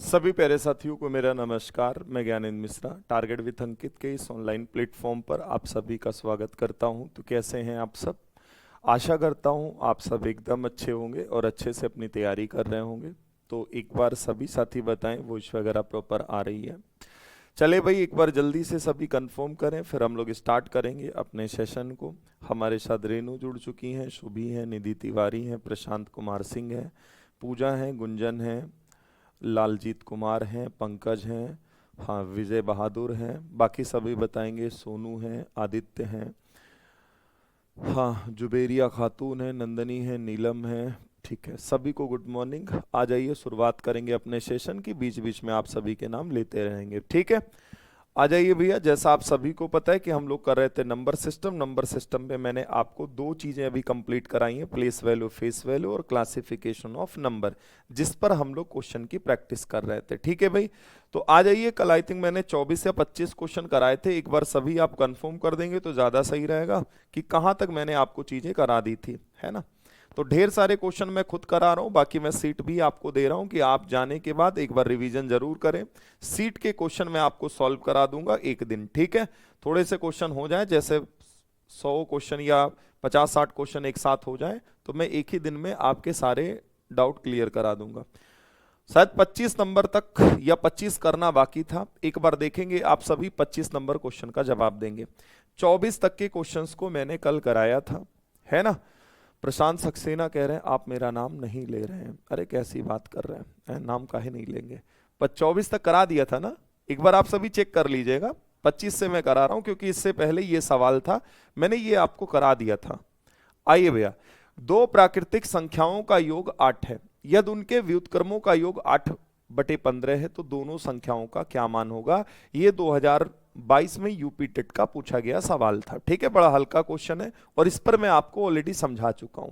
सभी प्यारे साथियों को मेरा नमस्कार। मैं ज्ञानेंद्र मिश्रा टारगेट विद अंकित के इस ऑनलाइन प्लेटफॉर्म पर आप सभी का स्वागत करता हूं। तो कैसे हैं आप सब? आशा करता हूं आप सब एकदम अच्छे होंगे और अच्छे से अपनी तैयारी कर रहे होंगे। तो एक बार सभी साथी बताएं वॉइस वगैरह प्रॉपर आ रही है? चले भाई, एक बार जल्दी से सभी कंफर्म करें, फिर हम लोग स्टार्ट करेंगे अपने सेशन को। हमारे साथ रेनू जुड़ चुकी हैं, शुभी हैं, निधि तिवारी हैं, प्रशांत कुमार सिंह हैं, पूजा हैं, गुंजन हैं, लालजीत कुमार हैं, पंकज हैं, हाँ विजय बहादुर हैं, बाकी सभी बताएंगे, सोनू हैं, आदित्य हैं, हाँ जुबेरिया खातून है, नंदनी है, नीलम है। ठीक है, सभी को गुड मॉर्निंग। आ जाइए, शुरुआत करेंगे अपने सेशन की। बीच बीच में आप सभी के नाम लेते रहेंगे, ठीक है? आ जाइए भैया। जैसा आप सभी को पता है कि हम लोग कर रहे थे नंबर सिस्टम। नंबर सिस्टम पे मैंने आपको दो चीजें अभी कंप्लीट कराई हैं, प्लेस वैल्यू, फेस वैल्यू और क्लासिफिकेशन ऑफ नंबर, जिस पर हम लोग क्वेश्चन की प्रैक्टिस कर रहे थे। ठीक है भाई, तो आ जाइए। कल आई थिंक मैंने 24 या 25 क्वेश्चन कराए थे। एक बार सभी आप कंफर्म कर देंगे तो ज्यादा सही रहेगा कि कहाँ तक मैंने आपको चीजें करा दी थी, है ना? तो ढेर सारे क्वेश्चन मैं खुद करा रहा हूं, बाकी मैं सीट भी आपको दे रहा हूं कि आप जाने के बाद एक बार रिवीजन जरूर करें। सीट के क्वेश्चन मैं आपको सॉल्व करा दूंगा एक दिन, ठीक है? थोड़े से क्वेश्चन हो जाए, जैसे 100 क्वेश्चन या 50-60 क्वेश्चन एक साथ हो जाए तो मैं एक ही दिन में आपके सारे डाउट क्लियर करा दूंगा। शायद 25 नंबर तक या 25 करना बाकी था। एक बार देखेंगे, आप सभी 25 नंबर क्वेश्चन का जवाब देंगे। 24 तक के क्वेश्चंस को मैंने कल कराया था, है ना? प्रशांत सक्सेना कह रहे हैं आप मेरा नाम नहीं ले रहे हैं। अरे कैसी बात कर रहे हैं, नाम काहे नहीं लेंगे? पर 24 तक करा दिया था ना, एक बार आप सभी चेक कर लीजिएगा। 25 से मैं करा रहा हूं क्योंकि इससे पहले ये सवाल था, मैंने ये आपको करा दिया था। आइए भैया, दो प्राकृतिक संख्याओं का योग 8 है, यदि उनके व्युत्क्रमों का योग 8/15 है तो दोनों संख्याओं का क्या मान होगा? ये 2022 में यूपी टेट का पूछा गया सवाल था। ठीक है, बड़ा हल्का क्वेश्चन है और इस पर मैं आपको ऑलरेडी समझा चुका हूं।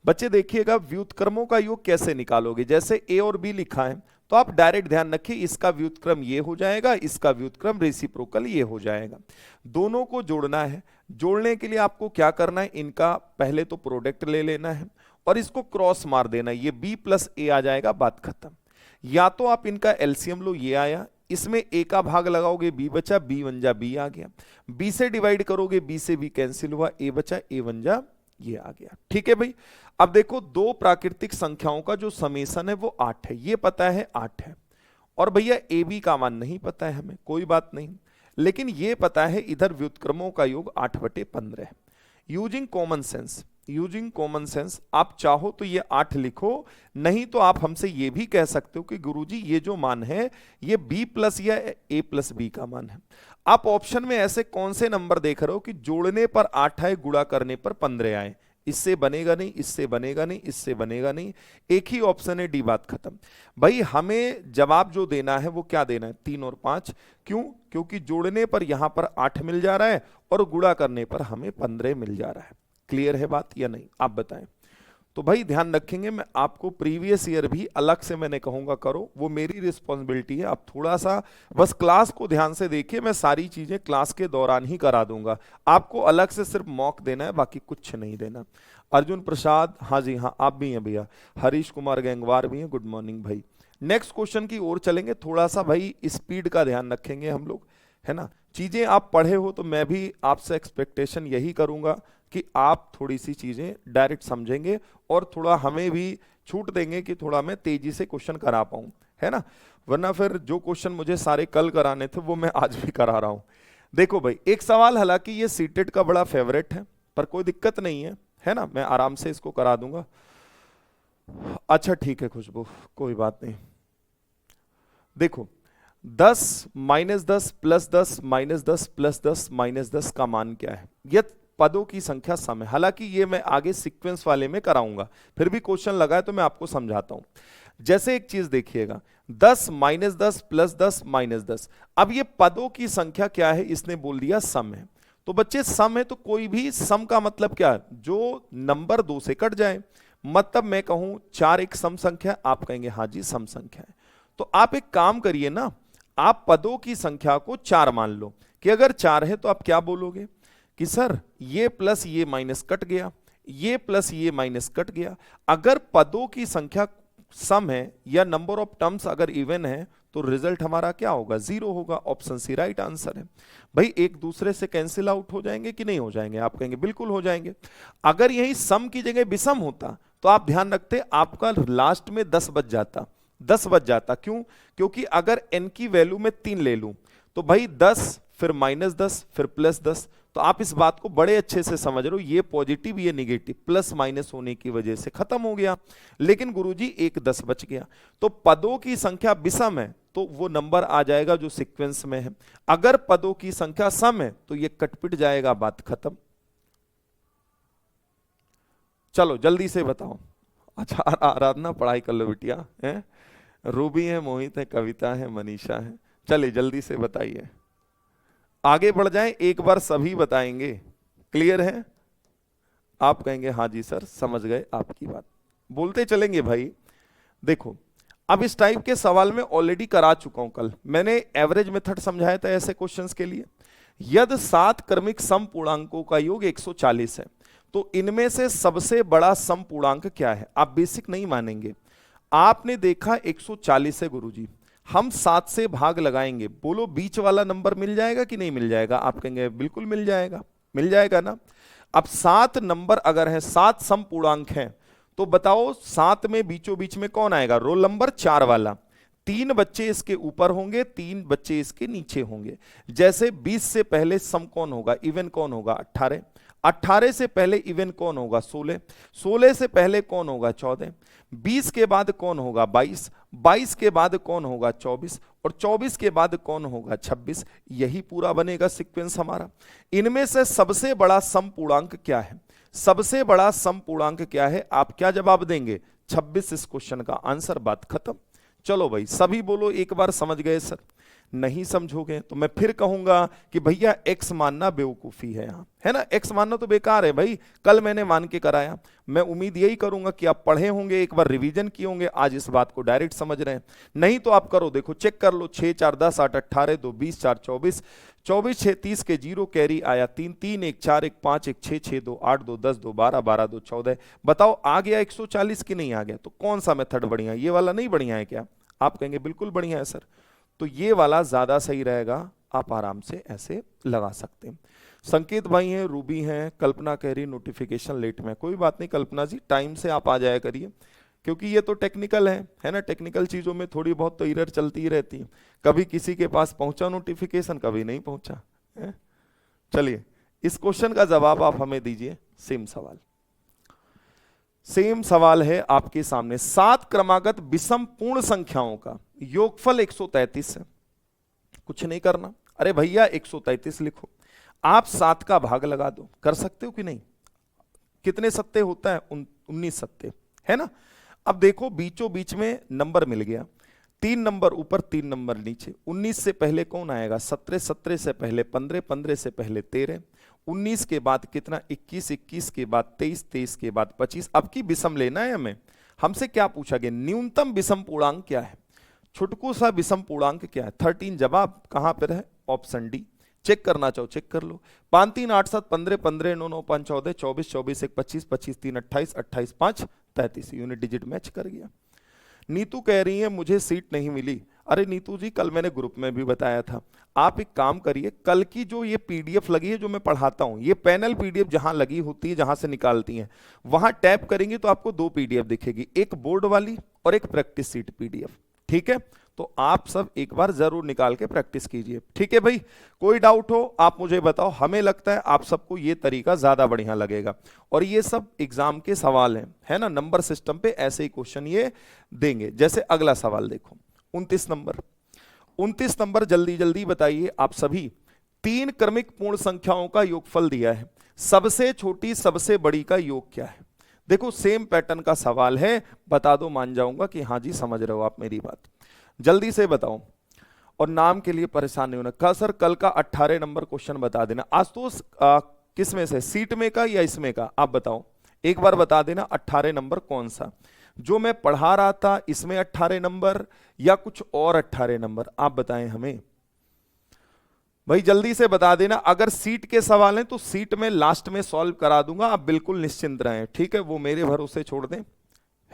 बच्चे देखिएगा, व्युत्क्रमों का योग कैसे निकालोगे? जैसे ए और बी लिखा है तो आप डायरेक्ट ध्यान रखिए, इसका व्युत्क्रम ये हो जाएगा, इसका व्युत्क्रम रेसिप्रोकल ये हो जाएगा। दोनों को जोड़ना है। जोड़ने के लिए आपको क्या करना है? इनका पहले तो प्रोडक्ट ले लेना है और इसको क्रॉस मार देना है, ये b प्लस ए आ जाएगा, बात खत्म। या तो आप इनका एलसीएम लो, ये आया, इसमें a का भाग लगाओगे, b बचा, b वन जा b आ गया। b से डिवाइड करोगे, b से b कैंसिल हुआ, a बचा, a वन जा ये आ गया। ठीक है भाई, अब देखो दो प्राकृतिक संख्याओं का जो समेसन है वो 8 है, ये पता है 8 है। और भैया ए बी का मान नहीं पता है हमें, कोई बात नहीं, लेकिन ये पता है इधर व्युत्क्रमों का योग 8/15 है। Using common sense, using common sense आप चाहो तो ये 8 लिखो, नहीं तो आप हमसे ये भी कह सकते हो कि गुरुजी ये जो मान है ये b प्लस या a प्लस बी का मान है। आप ऑप्शन में ऐसे कौन से नंबर देख रहे हो कि जोड़ने पर 8 आए, गुणा करने पर 15 आए? इससे बनेगा नहीं, इससे बनेगा नहीं, इससे बनेगा नहीं, एक ही ऑप्शन है डी, बात खत्म। भाई हमें जवाब जो देना है वो क्या देना है? 3 और 5। क्यों? क्योंकि जोड़ने पर यहां पर 8 मिल जा रहा है और गुणा करने पर हमें 15 मिल जा रहा है। क्लियर है बात या नहीं, आप बताएं। तो भाई ध्यान रखेंगे, मैं आपको प्रीवियस ईयर भी अलग से मैंने कहूंगा करो, वो मेरी रिस्पॉन्सिबिलिटी है। आप थोड़ा सा बस क्लास को ध्यान से देखिए, मैं सारी चीजें क्लास के दौरान ही करा दूंगा। आपको अलग से सिर्फ मॉक देना है, बाकी कुछ नहीं देना। अर्जुन प्रसाद, हाँ जी हाँ आप भी हैं भैया। हरीश कुमार गैंगवार भी हैं, गुड मॉर्निंग भाई। नेक्स्ट क्वेश्चन की ओर चलेंगे, थोड़ा सा भाई स्पीड का ध्यान रखेंगे हम लोग, है ना? चीजें आप पढ़े हो तो मैं भी आपसे एक्सपेक्टेशन यही करूंगा कि आप थोड़ी सी चीजें डायरेक्ट समझेंगे और थोड़ा हमें भी छूट देंगे कि थोड़ा मैं तेजी से क्वेश्चन करा पाऊं, है ना? वरना फिर जो क्वेश्चन मुझे सारे कल कराने थे वो मैं आज भी करा रहा हूं। देखो भाई, एक सवाल, हालांकि ये सीटेट का बड़ा फेवरेट है पर कोई दिक्कत नहीं है ना? मैं आराम से इसको करा दूंगा। अच्छा ठीक है खुशबू, कोई बात नहीं। देखो 10 -10 +10 -10 +10 -10 का मान क्या है? यह पदों की संख्या सम है। हालांकि ये मैं आगे सीक्वेंस वाले में कराऊंगा, फिर भी क्वेश्चन लगा है तो मैं आपको समझाता हूं। जैसे एक चीज देखिएगा, 10 -10 +10 -10, अब ये पदों की संख्या क्या है? इसने बोल दिया सम है। तो बच्चे सम है तो कोई भी सम का मतलब क्या है? जो नंबर 2 से कट जाए। मतलब मैं कहूं 4 एक सम संख्या, आप कहेंगे हाँ जी सम संख्या है। तो आप एक काम करिए ना, आप पदों की संख्या को 4 मान लो कि अगर 4 है तो आप क्या बोलोगे कि सर ये प्लस ये माइनस कट गया, ये प्लस ये माइनस कट गया। अगर पदों की संख्या सम है या नंबर ऑफ टर्म्स अगर इवन है तो रिजल्ट हमारा क्या होगा, 0 होगा। ऑप्शन सी राइट आंसर है। भाई एक दूसरे से कैंसिल आउट हो जाएंगे कि नहीं हो जाएंगे, आप कहेंगे बिल्कुल हो जाएंगे। अगर यही सम की जगह विषम होता तो आप ध्यान रखते आपका लास्ट में 10 बच जाता, 10 बच जाता। क्यों? क्योंकि अगर n की वैल्यू में 3 ले लूं तो भाई 10 फिर -10 फिर +10, तो आप इस बात को बड़े अच्छे से समझ रहे हो, ये पॉजिटिव ये निगेटिव प्लस माइनस होने की वजह से खत्म हो गया। लेकिन गुरुजी एक 10 बच गया, तो पदों की संख्या विषम है तो वो नंबर आ जाएगा जो सीक्वेंस में है। अगर पदों की संख्या सम है तो ये कटपिट जाएगा, बात खत्म। चलो जल्दी से बताओ। अच्छा आराधना पढ़ाई कर लो बिटिया, है रूबी है, मोहित है, कविता है, मनीषा है। चलिए जल्दी से बताइए, आगे बढ़ जाएं, एक बार सभी बताएंगे। क्लियर है? आप कहेंगे हाँ जी सर समझ गए आपकी बात, बोलते चलेंगे भाई। देखो अब इस टाइप के सवाल में ऑलरेडी करा चुका हूं, कल मैंने एवरेज मेथड समझाया था ऐसे क्वेश्चंस के लिए। यदि 7 क्रमिक सम पूर्णांकों का योग 140 है तो इनमें से सबसे बड़ा सम पूर्णांक क्या है? आप बेसिक नहीं मानेंगे, आपने देखा 140 है गुरुजी, हम 7 से भाग लगाएंगे, बोलो बीच वाला नंबर मिल जाएगा कि नहीं मिल जाएगा? आप कहेंगे बिल्कुल मिल जाएगा, मिल जाएगा ना। अब 7 नंबर अगर है, 7 सम पूर्णांक हैं, तो बताओ 7 में बीचों बीच में कौन आएगा? रोल नंबर 4 वाला। 3 बच्चे इसके ऊपर होंगे, 3 बच्चे इसके नीचे होंगे। जैसे 20 से पहले सम कौन होगा, इवन कौन होगा? 18। 18 से पहले इवन कौन होगा? 16। 16 से पहले कौन होगा? 14। 20 के बाद कौन होगा? 22। 22 के बाद कौन होगा? 24। और 24 के बाद कौन होगा? 26। यही पूरा बनेगा सीक्वेंस हमारा। इनमें से सबसे बड़ा सम पूर्णांक क्या है? सबसे बड़ा सम पूर्णांक क्या है? आप क्या जवाब देंगे? 26 इस क्वेश्चन का आंसर, बात खत्म। चलो भाई सभी बोलो एक बार समझ गए सर। नहीं समझोगे तो मैं फिर कहूंगा कि भैया एक्स मानना बेवकूफी है यहां, है ना। एक्स मानना तो बेकार है भाई, कल मैंने मान के कराया। मैं उम्मीद यही करूंगा कि आप पढ़े होंगे, एक बार रिवीजन किए होंगे, आज इस बात को डायरेक्ट समझ रहे हैं। नहीं तो आप करो, देखो चेक कर लो, 6 4 10 8 18 2 20 4 24 24 6 30 के 0 कैरी आया 3 3 1 4 1 5 1 6 6 2 8 2 10 2 12 12 2 14। बताओ आ गया 140 की नहीं आ गया? तो कौन सा मेथड बढ़िया है? ये वाला नहीं बढ़िया है क्या? आप कहेंगे बिल्कुल बढ़िया है सर, तो ये वाला ज्यादा सही रहेगा, आप आराम से ऐसे लगा सकते हैं। संकेत भाई हैं, रूबी हैं, कल्पना कह रही नोटिफिकेशन लेट में। कोई बात नहीं कल्पना जी, टाइम से आप आ जाया करिए, क्योंकि ये तो टेक्निकल है ना। टेक्निकल चीजों में थोड़ी बहुत तो एरर चलती ही रहती है, कभी किसी के पास पहुंचा नोटिफिकेशन, कभी नहीं पहुंचा है। चलिए इस क्वेश्चन का जवाब आप हमें दीजिए। सेम सवाल है आपके सामने। 7 क्रमागत विषम पूर्ण संख्याओं का योगफल 133 है। कुछ नहीं करना, अरे भैया 133 लिखो, आप 7 का भाग लगा दो। कर सकते हो कि नहीं? कितने सत्ते होता है? 19 सत्ते, है ना। अब देखो बीचों बीच में नंबर मिल गया, 3 नंबर ऊपर 3 नंबर नीचे। 19 से पहले कौन आएगा? 17। 17 से पहले 15। 15 से पहले 13। 19 के बाद कितना? 21। 21 के बाद 23। 23 के बाद 25। अब की विषम लेना है हमें। हमसे क्या पूछा गया? न्यूनतम विषम पूर्णांक क्या है? छुटकू सा विषम पूर्णांक क्या है? 13। जवाब कहां पर है? Option D. चेक करना चाहो चेक कर लो। 5 3 8 7 15 15 9 9 5 14 24 24 1 25 25 3 28 28 5 33। यूनिट डिजिट मैच कर गया। नीतू कह रही है मुझे सीट नहीं मिली। अरे नीतू जी कल मैंने ग्रुप में भी बताया था, आप एक काम करिए, कल की जो ये पीडीएफ लगी है जो मैं पढ़ाता हूं, ये पैनल पीडीएफ जहां लगी होती है, जहां से निकालती हैं, वहां टैप करेंगे तो आपको 2 पीडीएफ दिखेगी, एक बोर्ड वाली और एक प्रैक्टिस सीट पीडीएफ। ठीक है, तो आप सब एक बार जरूर निकाल के प्रैक्टिस कीजिए। ठीक है भाई, कोई डाउट हो आप मुझे बताओ। हमें लगता है आप सबको ये तरीका ज्यादा बढ़िया लगेगा, और ये सब एग्जाम के सवाल हैं, है ना। नंबर सिस्टम पे ऐसे ही क्वेश्चन ये देंगे। जैसे अगला सवाल देखो, 29 नंबर। 29 नंबर जल्दी जल्दी बताइए आप सभी। 3 क्रमिक पूर्ण संख्याओं का योगफल दिया है, सबसे छोटी सबसे बड़ी का योग क्या है? देखो सेम पैटर्न का सवाल है, बता दो मान जाऊंगा कि हाँ जी समझ रहे हो आप मेरी बात। जल्दी से बताओ, और नाम के लिए परेशान नहीं होना। कहा सर कल का 18 नंबर क्वेश्चन बता देना। आज तो किस में से, सीट में का या इसमें का? आप बताओ एक बार बता देना 18 नंबर कौन सा, जो मैं पढ़ा रहा था इसमें 18 नंबर या कुछ और 18 नंबर? आप बताएं हमें भाई, जल्दी से बता देना। अगर सीट के सवाल हैं तो सीट में लास्ट में सॉल्व करा दूंगा, आप बिल्कुल निश्चिंत रहें। ठीक है, वो मेरे भरोसे छोड़ दें,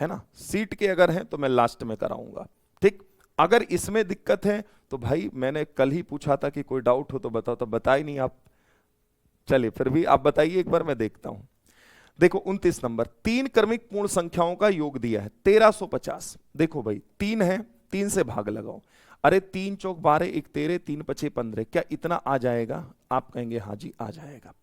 है ना। सीट के अगर हैं तो मैं लास्ट में कराऊंगा, ठीक। अगर इसमें दिक्कत है तो भाई मैंने कल ही पूछा था कि कोई डाउट हो तो बताओ, तो बताए नहीं आप। चलिए फिर भी आप बताइए एक बार, मैं देखता हूं। देखो 29 नंबर, तीन क्रमिक पूर्ण संख्याओं का योग दिया है 1350। देखो भाई 3 है, 3 से भाग लगाओ। अरे 3 चौक 12, 1 13, 3 पचे 15, क्या इतना आ जाएगा? आप कहेंगे हाँ जी आ जाएगा।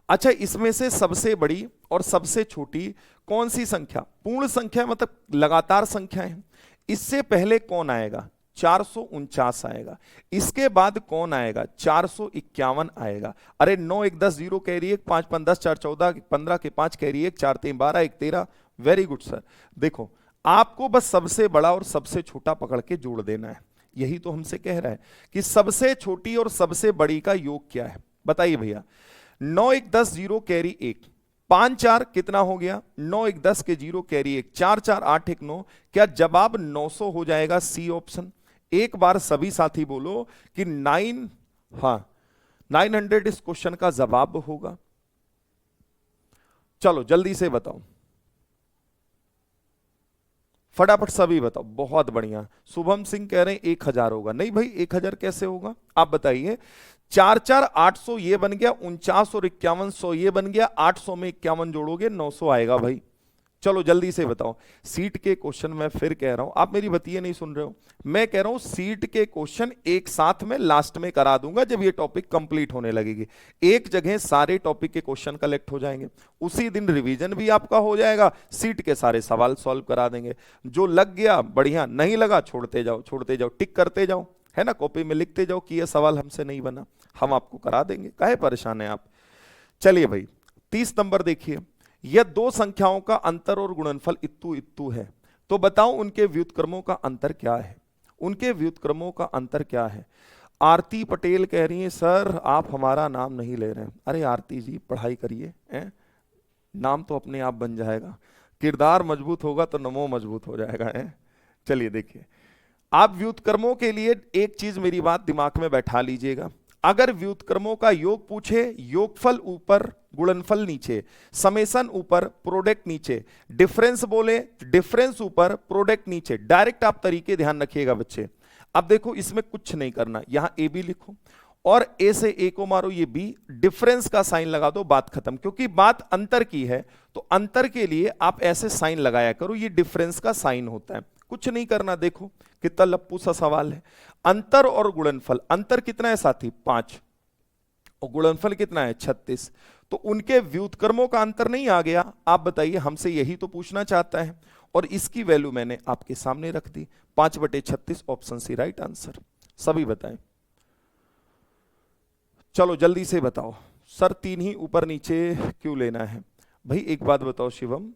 अच्छा, इसमें से सबसे बड़ी और सबसे छोटी कौन सी संख्या? पूर्ण संख्या मतलब लगातार संख्या है। इससे पहले कौन आएगा? 449 आएगा। इसके बाद कौन आएगा? 451 आएगा। अरे 9 1 10 0 कैरी 1, 5 5 10 4 14, 15 के 5 कैरी 1, 4 3 12, 1 13। Very good sir. देखो आपको बस सबसे बड़ा और सबसे छोटा पकड़ के जोड़ देना है। यही तो हमसे कह रहा है कि सबसे छोटी और सबसे बड़ी का योग क्या है, बताइए भैया। 9 1 10 0 कैरी 1, 5 4 कितना हो गया? 9 1 10 के 0 कैरी 1, 4 4 8 1 9। क्या जवाब 900 हो जाएगा? C option. एक बार सभी साथी बोलो कि 900 इस क्वेश्चन का जवाब होगा। चलो जल्दी से बताओ, फटाफट सभी बताओ। बहुत बढ़िया। शुभम सिंह कह रहे हैं 1000 होगा। नहीं भाई 1000 कैसे होगा, आप बताइए। 4 4 800 ये बन गया, 49 और 51 100 ये बन गया, 800 में 51 जोड़ोगे 900 आएगा भाई। चलो जल्दी से बताओ। सीट के क्वेश्चन मैं फिर कह रहा हूं, आप मेरी बतिये नहीं सुन रहे हो। मैं कह रहा हूं सीट के क्वेश्चन एक साथ में लास्ट में करा दूंगा जब ये टॉपिक कंप्लीट होने लगेगी। एक जगह सारे टॉपिक के क्वेश्चन कलेक्ट हो जाएंगे, उसी दिन रिवीजन भी आपका हो जाएगा, सीट के सारे सवाल सॉल्व करा देंगे। जो लग गया बढ़िया, नहीं लगा छोड़ते जाओ छोड़ते जाओ, टिक करते जाओ, है ना। कॉपी में लिखते जाओ कि यह सवाल हमसे नहीं बना, हम आपको करा देंगे, काहे परेशान है आप। चलिए भाई 30 नंबर देखिए। यह दो संख्याओं का अंतर और गुणनफल इत्तू इत्तू है, तो बताओ उनके व्युत्क्रमों का अंतर क्या है? उनके व्युत्क्रमों का अंतर क्या है? आरती पटेल कह रही है सर आप हमारा नाम नहीं ले रहे हैं। अरे आरती जी पढ़ाई करिए, नाम तो अपने आप बन जाएगा। किरदार मजबूत होगा तो नमो मजबूत हो जाएगा। चलिए देखिए, आप व्युत्क्रमों के लिए एक चीज मेरी बात दिमाग में बैठा लीजिएगा। अगर व्युत्क्रमों का योग पूछे, योगफल ऊपर गुणनफल नीचे, समेशन ऊपर प्रोडक्ट नीचे, डिफरेंस बोले डिफरेंस ऊपर प्रोडक्ट नीचे, डायरेक्ट आप तरीके ध्यान रखिएगा बच्चे। अब देखो इसमें कुछ नहीं करना, यहां ए बी लिखो और ए से ए को मारो, ये बी, डिफरेंस का साइन लगा दो, बात खत्म। क्योंकि बात अंतर की है तो अंतर के लिए आप ऐसे साइन लगाया करो, ये डिफरेंस का साइन होता है। कुछ नहीं करना। देखो कितना लप्पू सा सवाल है। अंतर और गुणनफल, अंतर कितना है साथी? 5 और गुणनफल कितना है? 36। तो उनके व्युत्क्रमों का अंतर नहीं आ गया? आप बताइए, हमसे यही तो पूछना चाहता है और इसकी वैल्यू मैंने आपके सामने रख दी। 5/36 ऑप्शन सी राइट आंसर। सभी बताएं। चलो जल्दी से बताओ सर 3 ही ऊपर नीचे क्यों लेना है? भाई एक बात बताओ शिवम,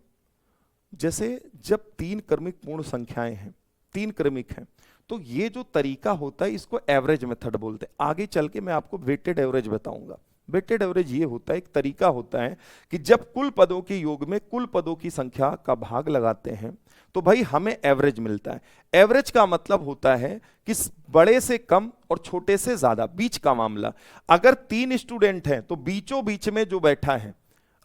जैसे जब 3 क्रमिक पूर्ण संख्याएं हैं, 3 क्रमिक हैं, तो ये जो तरीका होता है इसको एवरेज मेथड बोलते हैं। आगे चल के मैं आपको वेटेड एवरेज बताऊंगा। वेटेड एवरेज ये होता है, एक तरीका होता है कि जब कुल पदों के योग में कुल पदों की संख्या का भाग लगाते हैं तो भाई हमें एवरेज मिलता है। एवरेज का मतलब होता है कि बड़े से कम और छोटे से ज्यादा, बीच का मामला। अगर 3 स्टूडेंट हैं तो बीचों बीच में जो बैठा है,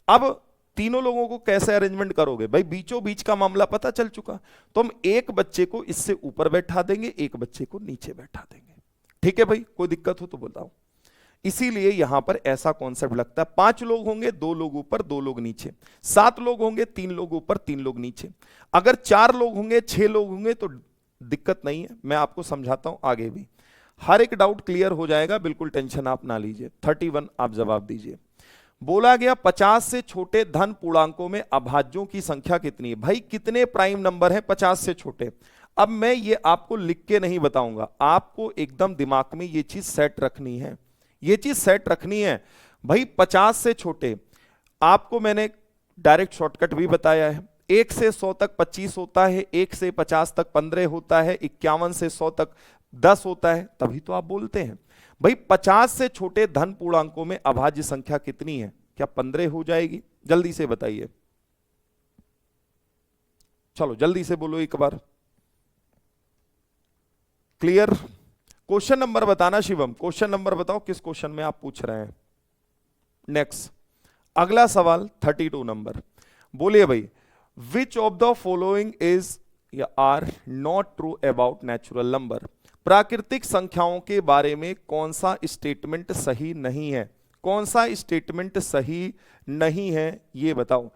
अब तीनों लोगों को कैसे अरेंजमेंट करोगे भाई? बीचों बीच का मामला पता चल चुका, तो हम एक बच्चे को इससे ऊपर बैठा देंगे, एक बच्चे को नीचे बैठा देंगे। ठीक है भाई, कोई दिक्कत हो तो बताओ। इसीलिए यहां पर ऐसा कॉन्सेप्ट लगता है। 5 लोग होंगे, 2 लोग ऊपर 2 लोग नीचे। 7 लोग होंगे, 3 लोग ऊपर 3 लोग नीचे। अगर 4 लोग होंगे, 6 लोग होंगे तो दिक्कत नहीं है, मैं आपको समझाता हूं आगे भी। हर एक डाउट क्लियर हो जाएगा, बिल्कुल टेंशन आप ना लीजिए। 31 आप जवाब दीजिए। बोला गया 50 से छोटे धन पूर्णांकों में अभाज्यों की संख्या कितनी है? भाई कितने प्राइम नंबर है 50 से छोटे? अब मैं ये आपको लिख के नहीं बताऊंगा, आपको एकदम दिमाग में ये चीज सेट रखनी है। ये चीज सेट रखनी है भाई। 50 से छोटे आपको मैंने डायरेक्ट शॉर्टकट भी बताया है। 1 से 100 तक 25 होता है, 1 से 50 तक 15 होता है, 51 से 100 तक 10 होता है, तभी तो आप बोलते हैं भाई 50 से छोटे धन पूर्णांकों में अभाज्य संख्या कितनी है? क्या 15 हो जाएगी? जल्दी से बताइए। चलो जल्दी से बोलो एक बार। क्लियर? क्वेश्चन नंबर बताना शिवम, क्वेश्चन नंबर बताओ किस क्वेश्चन में आप पूछ रहे हैं। नेक्स्ट अगला सवाल 32 नंबर। बोलिए भाई, which of the following is या are not true about natural number. प्राकृतिक संख्याओं के बारे में कौन सा स्टेटमेंट सही नहीं है, कौन सा स्टेटमेंट सही नहीं है ये बताओ।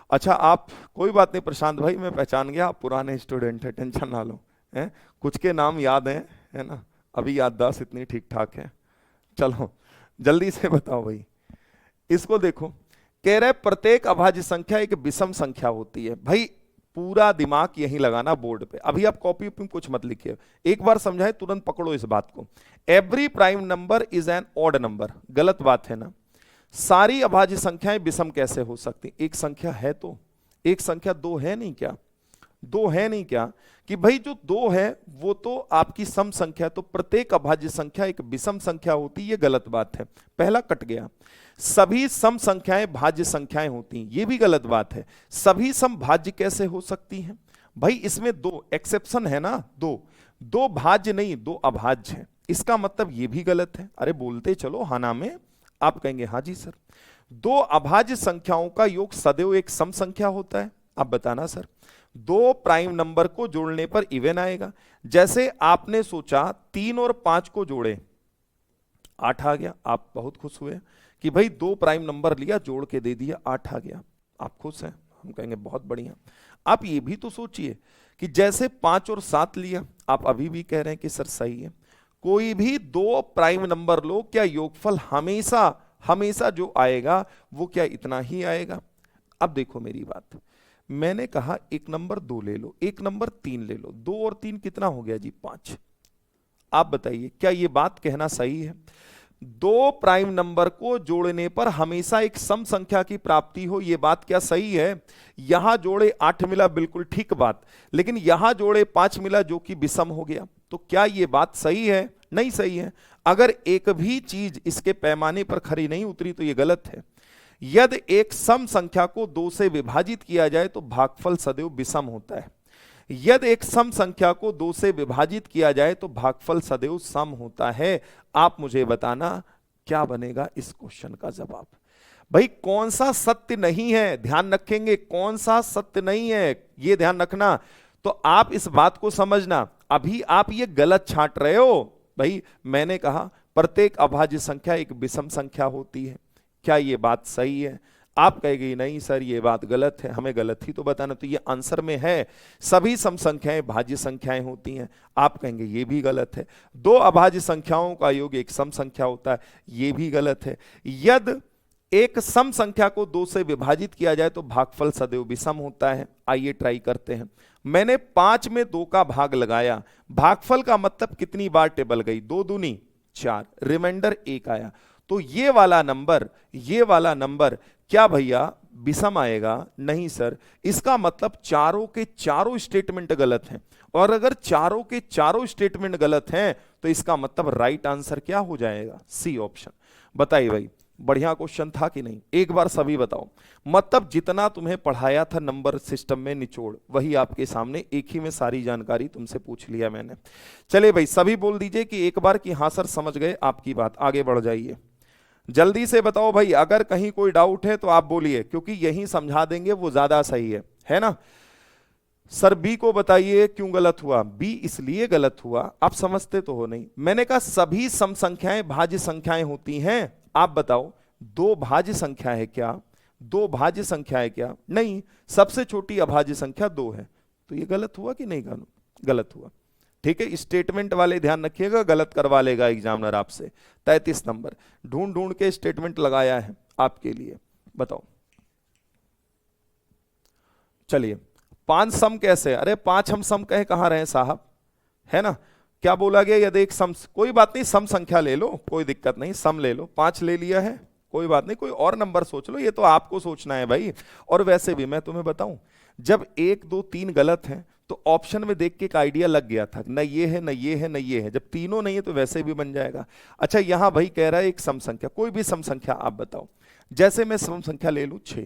अच्छा आप, कोई बात नहीं प्रशांत भाई, मैं पहचान गया आप पुराने स्टूडेंट है, टेंशन ना लो, है कुछ के नाम याद हैं, है ना, अभी याददाश्त इतनी ठीक ठाक है। चलो जल्दी से बताओ भाई, इसको देखो, कह रहे प्रत्येक अभाज्य संख्या एक विषम संख्या होती है। भाई पूरा दिमाग यहीं लगाना बोर्ड पे, अभी आप कॉपी पे कुछ मत लिखिए, एक बार समझाए तुरंत पकड़ो इस बात को। Every prime number is an odd number, गलत बात है ना। सारी अभाज्य संख्याएं विषम कैसे हो सकती, एक संख्या है तो, एक संख्या दो है नहीं क्या, दो है नहीं क्या, कि भाई जो दो है वो तो आपकी सम संख्या, तो प्रत्येक अभाज्य संख्या एक विषम संख्या होती है, ये गलत बात है, पहला कट गया। सभी सम संख्याएं भाज्य संख्याएं होती हैं, ये भी गलत बात है। सभी सम भाज्य कैसे हो सकती हैं भाई, इसमें दो एक्सेप्शन है ना, दो भाज्य नहीं, दो अभाज्य है, इसका मतलब ये भी गलत है। अरे बोलते चलो हाँ ना में, आप कहेंगे हाँ जी सर। दो अभाज्य संख्याओं का योग सदैव एक सम संख्या होता है, आप बताना सर। दो प्राइम नंबर को जोड़ने पर इवन आएगा, जैसे आपने सोचा 3 और 5 को जोड़े 8 आ गया, आप बहुत खुश हुए कि भाई दो प्राइम नंबर लिया जोड़ के दे दिया 8 आ गया, आप खुश हैं, हम कहेंगे बहुत बढ़िया। आप ये भी तो सोचिए कि जैसे 5 और 7 लिया, आप अभी भी कह रहे हैं कि सर सही है। कोई भी दो प्राइम नंबर लो, क्या योगफल हमेशा हमेशा जो आएगा वो क्या इतना ही आएगा। अब देखो मेरी बात, मैंने कहा एक नंबर 2 ले लो, एक नंबर 3 ले लो, 2 और 3 कितना हो गया जी 5। आप बताइए क्या ये बात कहना सही है, दो प्राइम नंबर को जोड़ने पर हमेशा एक सम संख्या की प्राप्ति हो, यह बात क्या सही है। यहां जोड़े 8 मिला, बिल्कुल ठीक बात, लेकिन यहां जोड़े 5 मिला जो कि विषम हो गया, तो क्या यह बात सही है, नहीं सही है। अगर एक भी चीज इसके पैमाने पर खरी नहीं उतरी तो यह गलत है। यदि एक सम संख्या को 2 से विभाजित किया जाए तो भागफल सदैव विषम होता है। यदि एक सम संख्या को 2 से विभाजित किया जाए तो भागफल सदैव सम होता है। आप मुझे बताना क्या बनेगा इस क्वेश्चन का जवाब। भाई कौन सा सत्य नहीं है, ध्यान रखेंगे, कौन सा सत्य नहीं है ये ध्यान रखना। तो आप इस बात को समझना, अभी आप ये गलत छांट रहे हो। भाई मैंने कहा प्रत्येक अभाज्य संख्या एक विषम संख्या होती है, क्या ये बात सही है। आप कहेंगे नहीं सर ये बात गलत है, हमें गलत ही तो बताना, तो ये आंसर में है सभी सम संख्याएं भाज्य संख्याएं होती हैं। आप कहेंगे ये भी गलत है, दो अभाज्य संख्याओं का योग एक सम संख्या होता है, ये भी गलत है। यदि एक सम संख्या को 2 से विभाजित किया जाए तो भागफल सदैव विषम होता है। आइए ट्राई करते हैं। मैंने 5 में 2 का भाग लगाया, भागफल का मतलब कितनी बार टेबल गई, 2 दूनी 4, रिमाइंडर 1 आया। तो ये वाला नंबर क्या भैया विषम आएगा, नहीं सर। इसका मतलब चारों के चारों स्टेटमेंट गलत हैं, और अगर चारों के चारों स्टेटमेंट गलत हैं तो इसका मतलब राइट आंसर क्या हो जाएगा, सी ऑप्शन। बताइए भाई बढ़िया क्वेश्चन था कि नहीं, एक बार सभी बताओ। मतलब जितना तुम्हें पढ़ाया था नंबर सिस्टम में निचोड़, वही आपके सामने एक ही में सारी जानकारी तुमसे पूछ लिया मैंने। चले भाई सभी बोल दीजिए कि एक बार कि हाँ सर समझ गए आपकी बात, आगे बढ़ जाइए। जल्दी से बताओ भाई, अगर कहीं कोई डाउट है तो आप बोलिए, क्योंकि यही समझा देंगे वो ज्यादा सही है ना। सर बी को बताइए क्यों गलत हुआ। बी इसलिए गलत हुआ, आप समझते तो हो नहीं। मैंने कहा सभी सम संख्याएं भाज्य संख्याएं होती हैं। आप बताओ दो भाज्य संख्या है क्या, दो भाज्य संख्या है क्या, नहीं। सबसे छोटी अभाज्य संख्या 2 है, तो ये गलत हुआ कि नहीं गलत हुआ। ठीक है, स्टेटमेंट वाले ध्यान रखिएगा, गलत करवा लेगा एग्जामिनर आपसे। 33 नंबर ढूंढ ढूंढ के स्टेटमेंट लगाया है आपके लिए, बताओ। चलिए 5 सम कैसे, अरे 5 हम सम कहे कहां रहे साहब, है ना। क्या बोला गया, यदि एक सम, कोई बात नहीं सम संख्या ले लो, कोई दिक्कत नहीं, सम ले लो। 5 ले लिया है, कोई बात नहीं, कोई और नंबर सोच लो, ये तो आपको सोचना है भाई। और वैसे भी मैं तुम्हें बताऊं, जब 1 2 3 गलत हैं तो ऑप्शन में देख के एक आइडिया लग गया था, न ये है न ये है न ये है। जब तीनों नहीं है तो वैसे भी बन जाएगा। अच्छा यहां भाई कह रहा है एक सम संख्या, कोई भी सम संख्या आप बताओ। जैसे मैं सम संख्या ले लूं 6,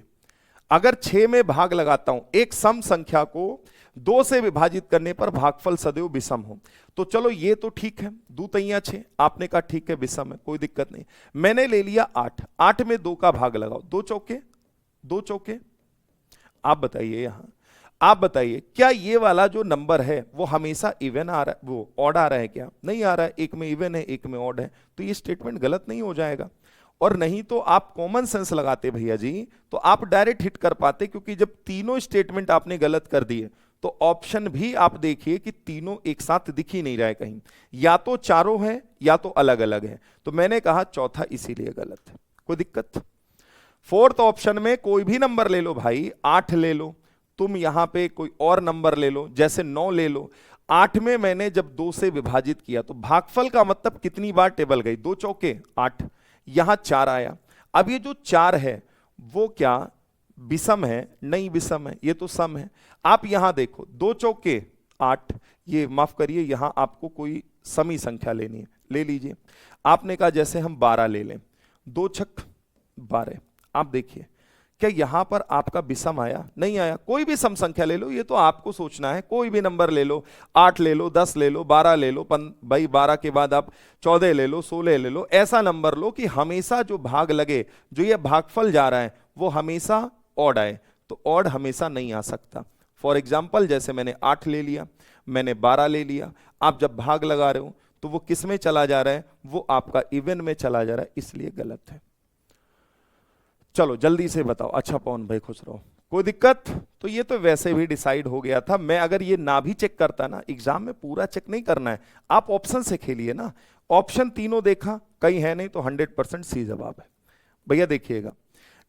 अगर 6 में भाग लगाता हूं, एक सम संख्या को 2 से विभाजित करने पर भागफल सदैव विषम हो, तो चलो ये तो ठीक है, 2 तियां 6, आपने कहा ठीक है विषम है, कोई दिक्कत नहीं। मैंने ले लिया 8 में 2 का भाग लगाओ, 2 चौके, आप बताइए यहां आप बताइए क्या ये वाला जो नंबर है वो हमेशा इवन आ रहा है, वो ऑड आ रहा है क्या? नहीं आ रहा है, एक में इवन है एक में ऑड है, तो ये स्टेटमेंट गलत नहीं हो जाएगा। और नहीं तो आप कॉमन सेंस लगाते भैया जी, तो आप डायरेक्ट हिट कर पाते, क्योंकि जब तीनों स्टेटमेंट आपने गलत कर दिए तो ऑप्शन भी आप देखिए कि तीनों एक साथ दिख ही नहीं रहा है कहीं, या तो चारों है या तो अलग अलग है। तो मैंने कहा चौथा इसीलिए गलत है। कोई दिक्कत? फोर्थ ऑप्शन में कोई भी नंबर ले लो भाई, 8 ले लो, तुम यहां पे कोई और नंबर ले लो, जैसे 9 ले लो। 8 में मैंने जब 2 से विभाजित किया तो भागफल का मतलब कितनी बार टेबल गई? 2 चौके 8, यहां 4 आया। अब ये जो 4 है वो क्या विषम है? नहीं विषम है, ये तो सम है। आप यहां देखो 2 चौके 8, ये माफ करिए यहां आपको कोई समी संख्या लेनी है, ले लीजिए। आपने कहा जैसे हम 12 ले लें, 2 छक 12। आप देखिए क्या यहां पर आपका विषम आया? नहीं आया। कोई भी सम संख्या ले लो, ये तो आपको सोचना है, कोई भी नंबर ले लो, 8 ले लो, 10 ले लो, 12 ले लो, भाई 12 के बाद आप 14 ले लो, 16 ले लो, ऐसा नंबर लो कि हमेशा जो भाग लगे, जो ये भागफल जा रहा है वो हमेशा ऑड आए। तो ऑड हमेशा नहीं आ सकता। फॉर एग्जाम्पल जैसे मैंने 8 ले लिया, मैंने 12 ले लिया, आप जब भाग लगा रहे हो तो वो किस में चला जा रहा है? वो आपका इवन में चला जा रहा है, इसलिए गलत है। चलो जल्दी से बताओ। अच्छा पवन भाई खुश रहो, कोई दिक्कत? तो ये तो वैसे भी डिसाइड हो गया था। मैं अगर ये ना भी चेक करता ना, एग्जाम में पूरा चेक नहीं करना है, आप ऑप्शन से खेलिए ना। ऑप्शन तीनों देखा, कहीं है नहीं तो 100% सी जवाब है। भैया देखिएगा,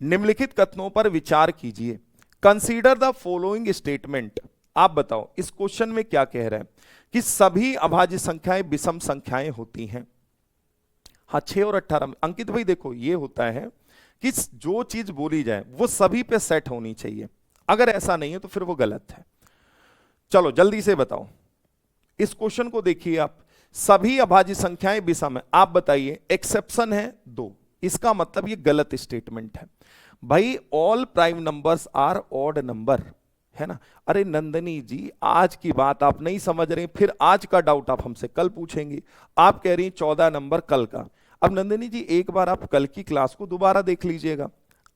निम्नलिखित कथनों पर विचार कीजिए। Consider the following statement. आप बताओ इस क्वेश्चन में क्या कह रहे हैं कि सभी अभाज्य संख्याएं विषम संख्याएं होती हैं। हाँ 6 और 18 अंकित भाई देखो ये होता है कि जो चीज बोली जाए वो सभी पे सेट होनी चाहिए, अगर ऐसा नहीं है तो फिर वो गलत है। चलो जल्दी से बताओ, इस क्वेश्चन को देखिए आप, सभी अभाज्य संख्याएं विषम है। आप बताइए एक्सेप्शन है 2, इसका मतलब ये गलत स्टेटमेंट है। भाई all prime numbers are odd number, है ना? अरे नंदनी जी आज की बात आप नहीं समझ रहे, फिर आज का डाउट आप हमसे कल पूछेंगी। आप कह रही 14 नंबर कल का। अब नंदनी जी एक बार आप कल की क्लास को दोबारा देख लीजिएगा,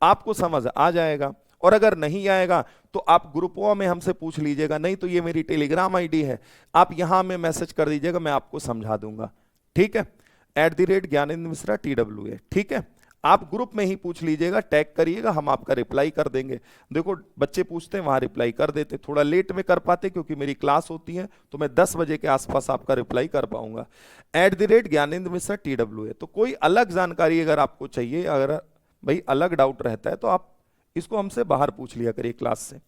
आपको समझ आ जाएगा। और अगर नहीं आएगा तो आप ग्रुपों में हमसे पूछ लीजिएगा, नहीं तो ये मेरी टेलीग्राम आईडी है, आप यहां में मैसेज कर दीजिएगा, मैं आपको समझा दूंगा। ठीक है, @ज्ञानेंद्र मिश्रा TWA। ठीक है, आप ग्रुप में ही पूछ लीजिएगा, टैग करिएगा, हम आपका रिप्लाई कर देंगे। देखो बच्चे पूछते हैं वहां रिप्लाई कर देते, थोड़ा लेट में कर पाते क्योंकि मेरी क्लास होती है, तो मैं 10 बजे के आसपास आपका रिप्लाई कर पाऊंगा। @ज्ञानेंद्र मिश्रा TWA। तो कोई अलग जानकारी अगर आपको चाहिए, अगर भाई अलग डाउट रहता है तो आप इसको हमसे बाहर पूछ लिया करिए क्लास से।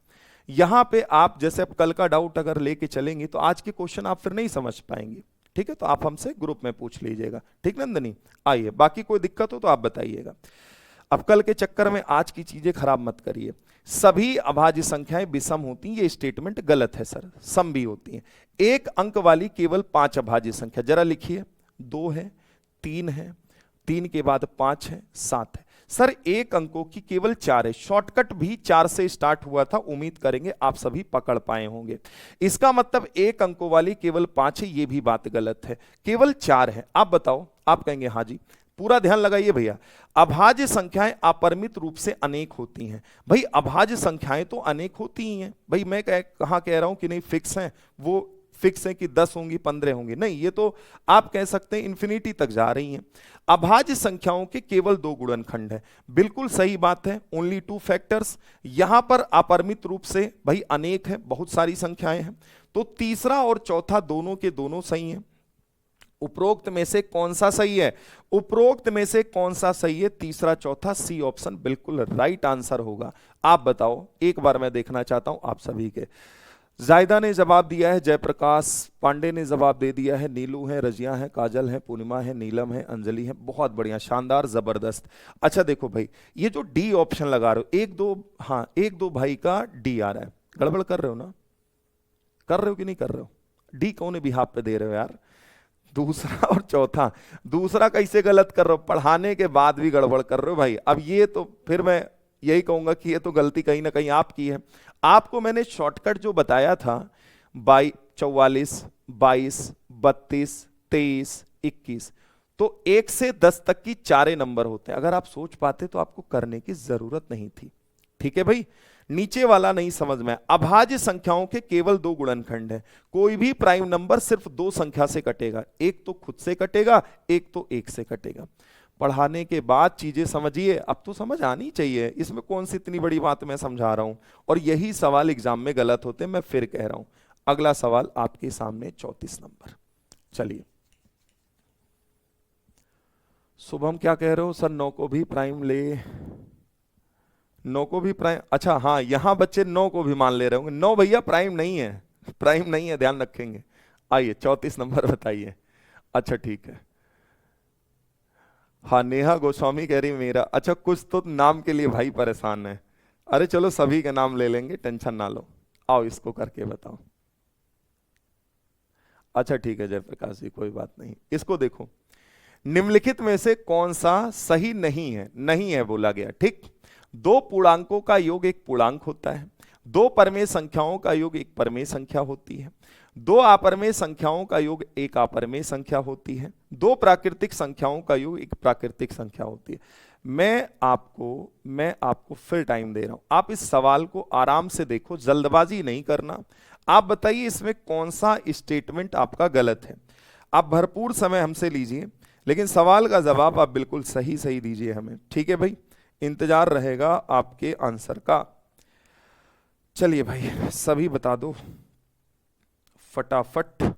यहां पे आप जैसे अब कल का डाउट अगर लेके चलेंगे तो आज के क्वेश्चन आप फिर नहीं समझ पाएंगे। ठीक है, तो आप हमसे ग्रुप में पूछ लीजिएगा। ठीक नंदनी, आइए बाकी कोई दिक्कत हो तो आप बताइएगा। अब कल के चक्कर में आज की चीजें खराब मत करिए। सभी अभाज्य संख्याएं विषम होती हैं, ये स्टेटमेंट गलत है सर, सम भी होती हैं। एक अंक वाली केवल 5 अभाज्य संख्या, जरा लिखिए। 2 है, 3 है, 3 के बाद 5 है, 7 है। सर एक अंकों की केवल 4 है, शॉर्टकट भी 4 से स्टार्ट हुआ था, उम्मीद करेंगे आप सभी पकड़ पाए होंगे। इसका मतलब एक अंकों वाली केवल 5 है, ये भी बात गलत है, केवल 4 है। आप बताओ, आप कहेंगे हाँ जी। पूरा ध्यान लगाइए भैया, अभाज्य संख्याएं अपरिमित रूप से अनेक होती हैं। भाई अभाज्य संख्याएं तो अनेक होती ही हैं, भाई मैं कहां कह रहा हूं कि नहीं फिक्स हैं, वो फिक्स है कि 10 होंगी 15 होंगी, नहीं, ये तो आप कह सकते हैं इन्फिनिटी तक जा रही हैं। अभाज्य संख्याओं के केवल 2 गुणनखंड है, बिल्कुल सही बात है, ओनली 2 फैक्टर्स। यहां पर अपरिमित रूप से भाई अनेक है, बहुत सारी संख्याएं हैं, तो तीसरा और चौथा दोनों के दोनों सही हैं। उपरोक्त में से कौन सा सही है? उपरोक्त में से कौन सा सही है? तीसरा चौथा, सी ऑप्शन बिल्कुल राइट आंसर होगा। आप बताओ, एक बार मैं देखना चाहता हूं आप सभी के। जायदा ने जवाब दिया है, जयप्रकाश पांडे ने जवाब दे दिया है, नीलू है, रजिया है, काजल है, पूर्णिमा है, नीलम है, अंजलि है, बहुत बढ़िया, शानदार, जबरदस्त। अच्छा देखो भाई, ये जो डी ऑप्शन लगा रहे हो, एक दो भाई का डी आ रहा है, गड़बड़ कर रहे हो ना? कर रहे हो कि नहीं कर रहे हो? डी कौन भी हाथ पे दे रहे हो यार? दूसरा और चौथा, दूसरा कैसे गलत कर रहे हो? पढ़ाने के बाद भी गड़बड़ कर रहे हो भाई। अब ये तो फिर मैं यही कहूंगा कि ये तो गलती कहीं ना कहीं आपकी है। आपको मैंने शॉर्टकट जो बताया था 44, 22, 32, 23, 21, तो 1 से 10 तक की 4 नंबर होते हैं। अगर आप सोच पाते तो आपको करने की जरूरत नहीं थी। ठीक है भाई, नीचे वाला नहीं समझ में। अभाज्य संख्याओं के केवल दो गुणनखंड है, कोई भी प्राइम नंबर सिर्फ दो संख्या से कटेगा, एक तो खुद से कटेगा, एक तो एक से कटेगा। पढ़ाने के बाद चीजें समझिए, अब तो समझ आनी चाहिए, इसमें कौन सी इतनी बड़ी बात मैं समझा रहा हूं। और यही सवाल एग्जाम में गलत होते हैं, मैं फिर कह रहा हूं। अगला सवाल आपके सामने 34 नंबर। चलिए, शुभम क्या कह रहे हो सर, 9 को भी प्राइम ले, 9 को भी प्राइम, अच्छा हाँ, यहां बच्चे 9 को भी मान ले रहे होंगे। 9 भैया प्राइम नहीं है, प्राइम नहीं है, ध्यान रखेंगे। आइए 34 नंबर बताइए। अच्छा ठीक है, हाँ नेहा गोस्वामी कह रही मेरा, अच्छा कुछ तो नाम के लिए भाई परेशान है। अरे चलो सभी के नाम ले लेंगे, टेंशन ना लो। आओ इसको करके बताओ। अच्छा ठीक है जयप्रकाश जी, कोई बात नहीं। इसको देखो, निम्नलिखित में से कौन सा सही नहीं है, नहीं है बोला गया, ठीक। दो पूर्णांकों का योग एक पूर्णांक होता है, दो परमेय संख्याओं का योग एक परमेय संख्या होती है, दो अपरमेय संख्याओं का योग एक अपरमेय संख्या होती है, दो प्राकृतिक संख्याओं का योग एक प्राकृतिक संख्या होती है। मैं आपको फिर टाइम दे रहा हूं, आप इस सवाल को आराम से देखो, जल्दबाजी नहीं करना। आप बताइए इसमें कौन सा स्टेटमेंट आपका गलत है। आप भरपूर समय हमसे लीजिए, लेकिन सवाल का जवाब आप बिल्कुल सही सही दीजिए हमें, ठीक है भाई। इंतजार रहेगा आपके आंसर का। चलिए भाई सभी बता दो फटाफट।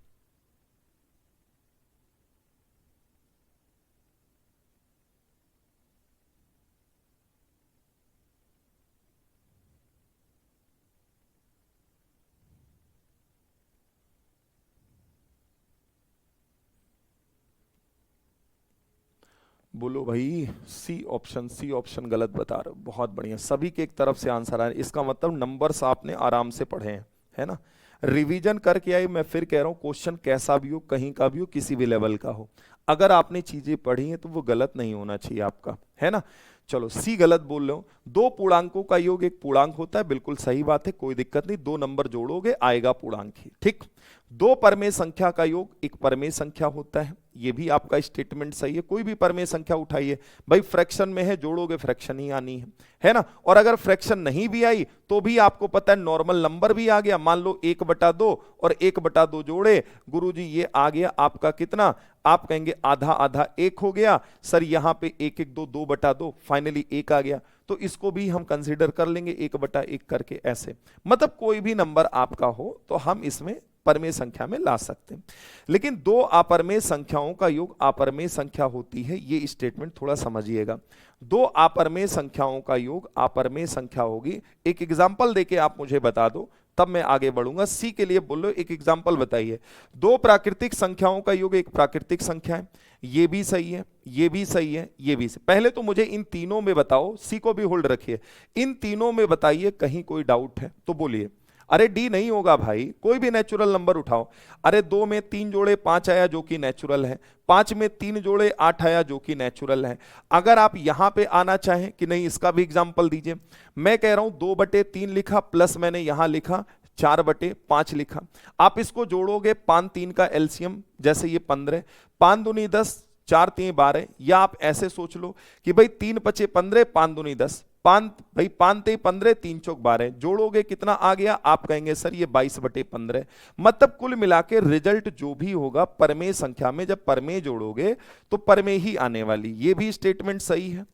बोलो भाई, सी ऑप्शन, सी ऑप्शन गलत बता रहे हो, बहुत बढ़िया, सभी के एक तरफ से आंसर आए, इसका मतलब नंबर्स आपने आराम से पढ़े हैं, है ना। रिवीजन करके आए, मैं फिर कह रहा हूं क्वेश्चन कैसा भी हो, कहीं का भी हो, किसी भी लेवल का हो, अगर आपने चीजें पढ़ी हैं तो वो गलत नहीं होना चाहिए आपका, है ना। चलो सी गलत बोल रहे हो। दो पूर्णांकों का योग एक पूर्णांक होता है, बिल्कुल सही बात है, कोई दिक्कत नहीं, दो नंबर जोड़ोगे आएगा पूर्णांक ही, ठीक। दो परमेय संख्या का योग एक परमेय संख्या होता है, ये भी आपका स्टेटमेंट सही है। कोई भी परमेय संख्या उठाइए भाई, फ्रैक्शन में है, जोड़ोगे फ्रैक्शन ही आनी है ना। और अगर फ्रैक्शन नहीं भी आई तो भी आपको पता है नॉर्मल नंबर भी आ गया, मान लो 1/2 और 1/2 जोड़े, गुरुजी ये आ गया आपका कितना, आप कहेंगे आधा आधा 1 हो गया सर, यहां पे 1 1 2 2/2, फाइनली 1 आ गया, तो इसको भी हम कंसीडर कर लेंगे 1/1 करके, ऐसे मतलब कोई भी नंबर आपका हो तो हम इसमें परमेय संख्या में ला सकते हैं। लेकिन दो अपरमेय संख्याओं का योग अपरमेय संख्या होती है, ये स्टेटमेंट थोड़ा समझिएगा। दो अपरमेय संख्याओं का योग अपरमेय संख्या होगी। एक एग्जांपल देके आप मुझे बता दो, तब मैं आगे बढ़ूंगा। सी के लिए बोलो, एक एग्जांपल बताइए। दो प्राकृतिक संख्याओं का योग एक प्राकृतिक संख्या है, ये भी सही है, ये भी सही है, ये भी सही। पहले तो मुझे इन तीनों में बताओ, सी को भी होल्ड रखिए, इन तीनों में बताइए कहीं कोई डाउट है तो बोलिए। अरे डी नहीं होगा भाई, कोई भी नेचुरल नंबर उठाओ। अरे 2 में 3 जोड़े 5 आया जो कि नेचुरल है, 5 में 3 जोड़े 8 आया जो कि नेचुरल है। अगर आप यहां पे आना चाहें कि नहीं इसका भी एग्जांपल दीजिए, मैं कह रहा हूं 2/3 लिखा, प्लस मैंने यहां लिखा 4/5 लिखा। आप इसको जोड़ोगे 5 3 का एलसीएम, जैसे ये 15, 5 दूनी 10, 4 3 12, या आप ऐसे सोच लो कि भाई 3 5 15, 5 दूनी 10, 5 भाई 5 3 15, 3 चौक 12, जोड़ोगे कितना आ गया, आप कहेंगे सर ये 22/15। मतलब कुल मिला के रिजल्ट जो भी होगा परमेय संख्या में, जब परमेय जोड़ोगे तो परमेय ही आने वाली, ये भी स्टेटमेंट सही है।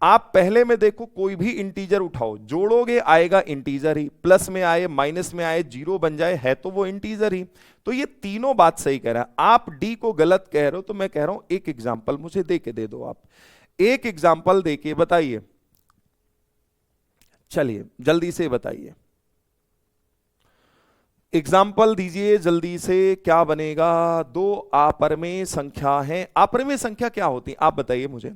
आप पहले में देखो, कोई भी इंटीजर उठाओ, जोड़ोगे आएगा इंटीजर ही, प्लस में आए माइनस में आए जीरो बन जाए, है तो वो इंटीजर ही। तो ये तीनों बात सही कह रहा है। आप डी को गलत कह रहे हो, तो मैं कह रहा हूं एक एग्जाम्पल मुझे दे के दे दो, आप एक एग्जाम्पल दे के बताइए। चलिए जल्दी से बताइए, एग्जाम्पल दीजिए जल्दी से, क्या बनेगा। दो अपरमेय संख्या है, अपरमेय संख्या क्या होती है आप बताइए मुझे।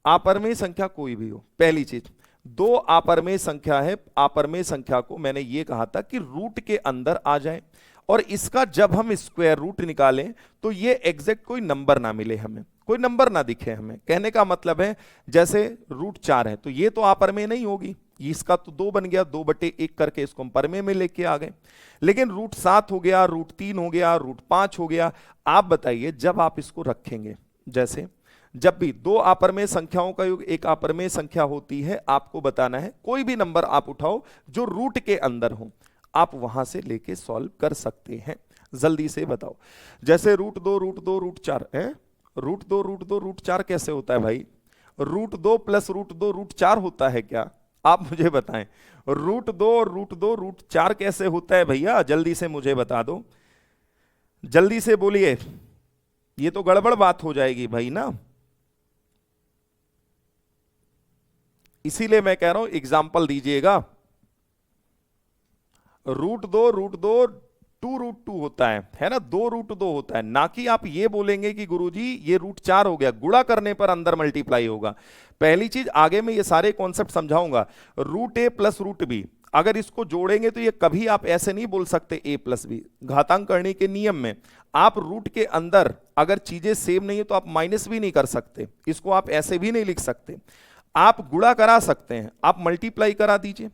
अपरमेय संख्या कोई भी हो, पहली चीज, दो अपरमेय संख्या है, अपरमेय संख्या को मैंने ये कहा था कि रूट के अंदर आ जाए, और इसका जब हम स्क्वायर रूट निकालें तो ये एग्जैक्ट कोई नंबर ना मिले हमें, कोई नंबर ना दिखे हमें। कहने का मतलब है जैसे √4 है तो ये तो अपरमेय नहीं होगी, इसका तो 2 बन गया, 2/1 करके इसको हम परमेय में लेके आ गए। लेकिन √7 हो गया, √3 हो गया, √5 हो गया। आप बताइए जब आप इसको रखेंगे, जैसे जब भी दो अपरमेय संख्याओं का योग एक अपरमेय संख्या होती है, आपको बताना है कोई भी नंबर आप उठाओ जो रूट के अंदर हो, आप वहां से लेके सॉल्व कर सकते हैं। जल्दी से बताओ, जैसे रूट 4 है, रूट 2 कैसे होता है भाई? रूट 2 प्लस रूट 4 होता है क्या? आप मुझे बताएं, रूट 4 कैसे होता है भैया? जल्दी से मुझे बता दो, जल्दी से बोलिए, ये तो गड़बड़ बात हो जाएगी भाई ना। इसीलिए मैं कह रहा हूं एग्जाम्पल दीजिएगा। रूट दो 2√2 होता है ना, 2√2 होता है, ना कि आप ये बोलेंगे कि गुरुजी ये रूट 4 हो गया, गुणा करने पर अंदर मल्टीप्लाई होगा। पहली चीज, आगे में ये सारे कॉन्सेप्ट समझाऊंगा। Root A plus root B, अगर इसको जोड़ेंगे तो ये कभी आप ऐसे नहीं बोल सकते A प्लस बी। घातांक करने के नियम में आप रूट के अंदर अगर चीजें सेम नहीं है तो आप माइनस भी नहीं कर सकते, इसको आप ऐसे भी नहीं लिख सकते। आप गुणा करा सकते हैं, आप मल्टीप्लाई करा दीजिए,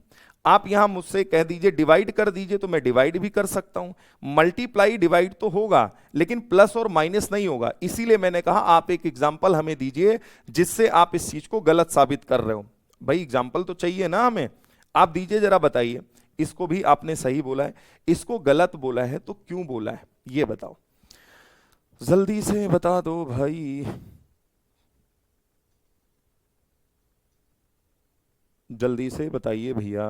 आप यहां मुझसे कह दीजिए डिवाइड कर दीजिए तो मैं डिवाइड भी कर सकता हूं। मल्टीप्लाई डिवाइड तो होगा लेकिन प्लस और माइनस नहीं होगा। इसीलिए मैंने कहा आप एक एग्जांपल हमें दीजिए जिससे आप इस चीज को गलत साबित कर रहे हो। भाई एग्जांपल तो चाहिए ना हमें, आप दीजिए जरा, बताइए। इसको भी आपने सही बोला है, इसको गलत बोला है, तो क्यों बोला है ये बताओ, जल्दी से बता दो भाई, जल्दी से बताइए भैया।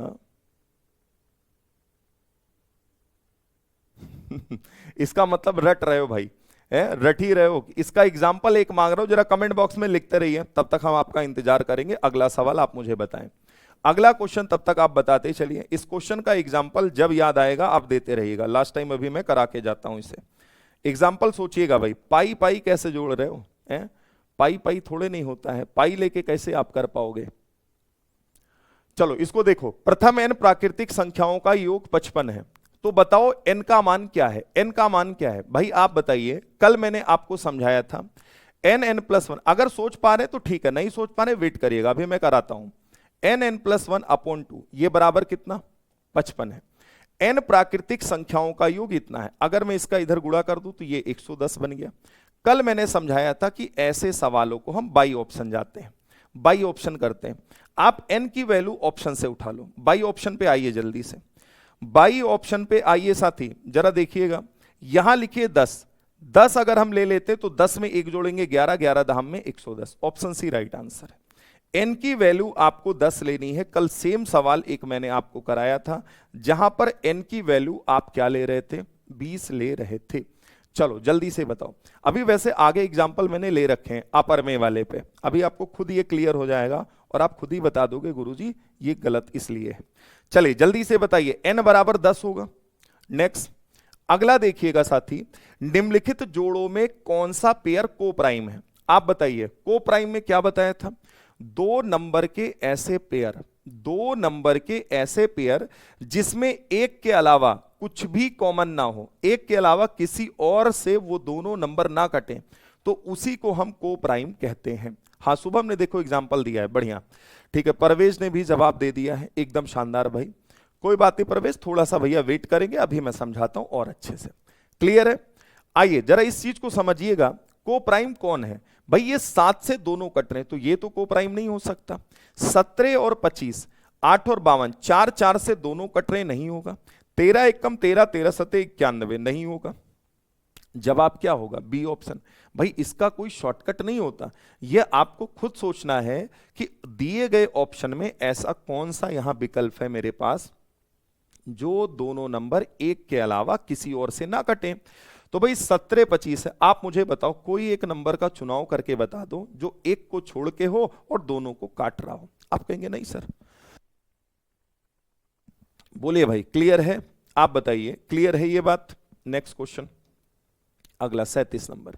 इसका मतलब रट रहे हो भाई, रट ही रहे हो। इसका एग्जाम्पल एक मांग रहा हूं, जरा कमेंट बॉक्स में लिखते रहिए, तब तक हम आपका इंतजार करेंगे। अगला सवाल आप मुझे बताएं, अगला क्वेश्चन तब तक आप बताते चलिए। इस क्वेश्चन का एग्जाम्पल जब याद आएगा आप देते रहिएगा, लास्ट टाइम अभी मैं करा के जाता हूं इसे। एग्जाम्पल सोचिएगा भाई, पाई पाई कैसे जोड़ रहे हो? पाई पाई थोड़े नहीं होता है, पाई लेके कैसे आप कर पाओगे? चलो इसको देखो, प्रथम n प्राकृतिक संख्याओं का योग 55 है, तो बताओ n का मान क्या है? n का मान क्या है भाई आप बताइए। कल मैंने आपको समझाया था n+1, अगर सोच पा रहे तो ठीक है, नहीं सोच पा रहे वेट करिएगा, अभी मैं कराता हूं। n+1/2 ये बराबर कितना? 55 है। n प्राकृतिक संख्याओं का योग इतना है, अगर मैं इसका इधर गुणा कर दूं तो ये 110 बन गया। कल मैंने समझाया था कि ऐसे सवालों को हम बाई ऑप्शन जाते हैं, बाई ऑप्शन करते हैं। आप n की वैल्यू ऑप्शन से उठा लो, बाई ऑप्शन पे आइए जल्दी से, बाई ऑप्शन पे आइए साथी, जरा देखिएगा, यहां लिखिए 10, 10 अगर हम ले लेते तो 10 में 1 जोड़ेंगे 11, 11 दहम में 110, ऑप्शन सी राइट आंसर है। n की वैल्यू आपको 10 लेनी है। कल सेम सवाल एक मैंने आपको कराया था जहां पर n की वैल्यू आप क्या ले रहे थे? 20 ले रहे थे। चलो जल्दी से बताओ, अभी वैसे आगे एग्जाम्पल मैंने ले रखे हैं अपरमेय वाले पे, अभी आपको खुद ये क्लियर हो जाएगा और आप खुद ही बता दोगे गुरुजी ये गलत इसलिए है। चलिए जल्दी से बताइए, n बराबर 10 होगा। नेक्स्ट अगला देखिएगा साथी, निम्नलिखित जोड़ों में कौन सा पेयर को प्राइम है? आप बताइए, को प्राइम में क्या बताया था? दो नंबर के ऐसे पेयर, दो नंबर के ऐसे पेयर जिसमें एक के अलावा कुछ भी कॉमन ना हो, एक के अलावा किसी और से वो दोनों नंबर ना कटें, तो उसी को हम को प्राइम कहते हैं। हाँ शुभम ने देखो एग्जाम्पल दिया है, बढ़िया, ठीक है। परवेज ने भी जवाब दे दिया है, एकदम शानदार भाई। कोई बात नहीं परवेज, थोड़ा सा भैया वेट करेंगे, अभी मैं समझाता हूं और अच्छे से। क्लियर है? आइए जरा इस चीज को समझिएगा, को प्राइम कौन है भाई? ये 7 से दोनों कट रहे हैं तो ये तो को प्राइम नहीं हो सकता। 17 और 25, 8 और 52, 4 4 से दोनों कट रहे नहीं होगा। 13 एकम 13, 13 सते 91 नहीं होगा। जवाब क्या होगा? B option. भाई इसका कोई शॉर्टकट नहीं होता, यह आपको खुद सोचना है कि दिए गए ऑप्शन में ऐसा कौन सा यहां विकल्प है मेरे पास जो दोनों नंबर एक के अलावा किसी और से ना कटें। तो भाई 17 25 है, आप मुझे बताओ कोई एक नंबर का चुनाव करके बता दो जो एक को छोड़ के हो और दोनों को काट रहा हो। आप कहेंगे नहीं सर। बोलिए भाई क्लियर है? आप बताइए क्लियर है ये बात? नेक्स्ट क्वेश्चन, अगला 37 नंबर।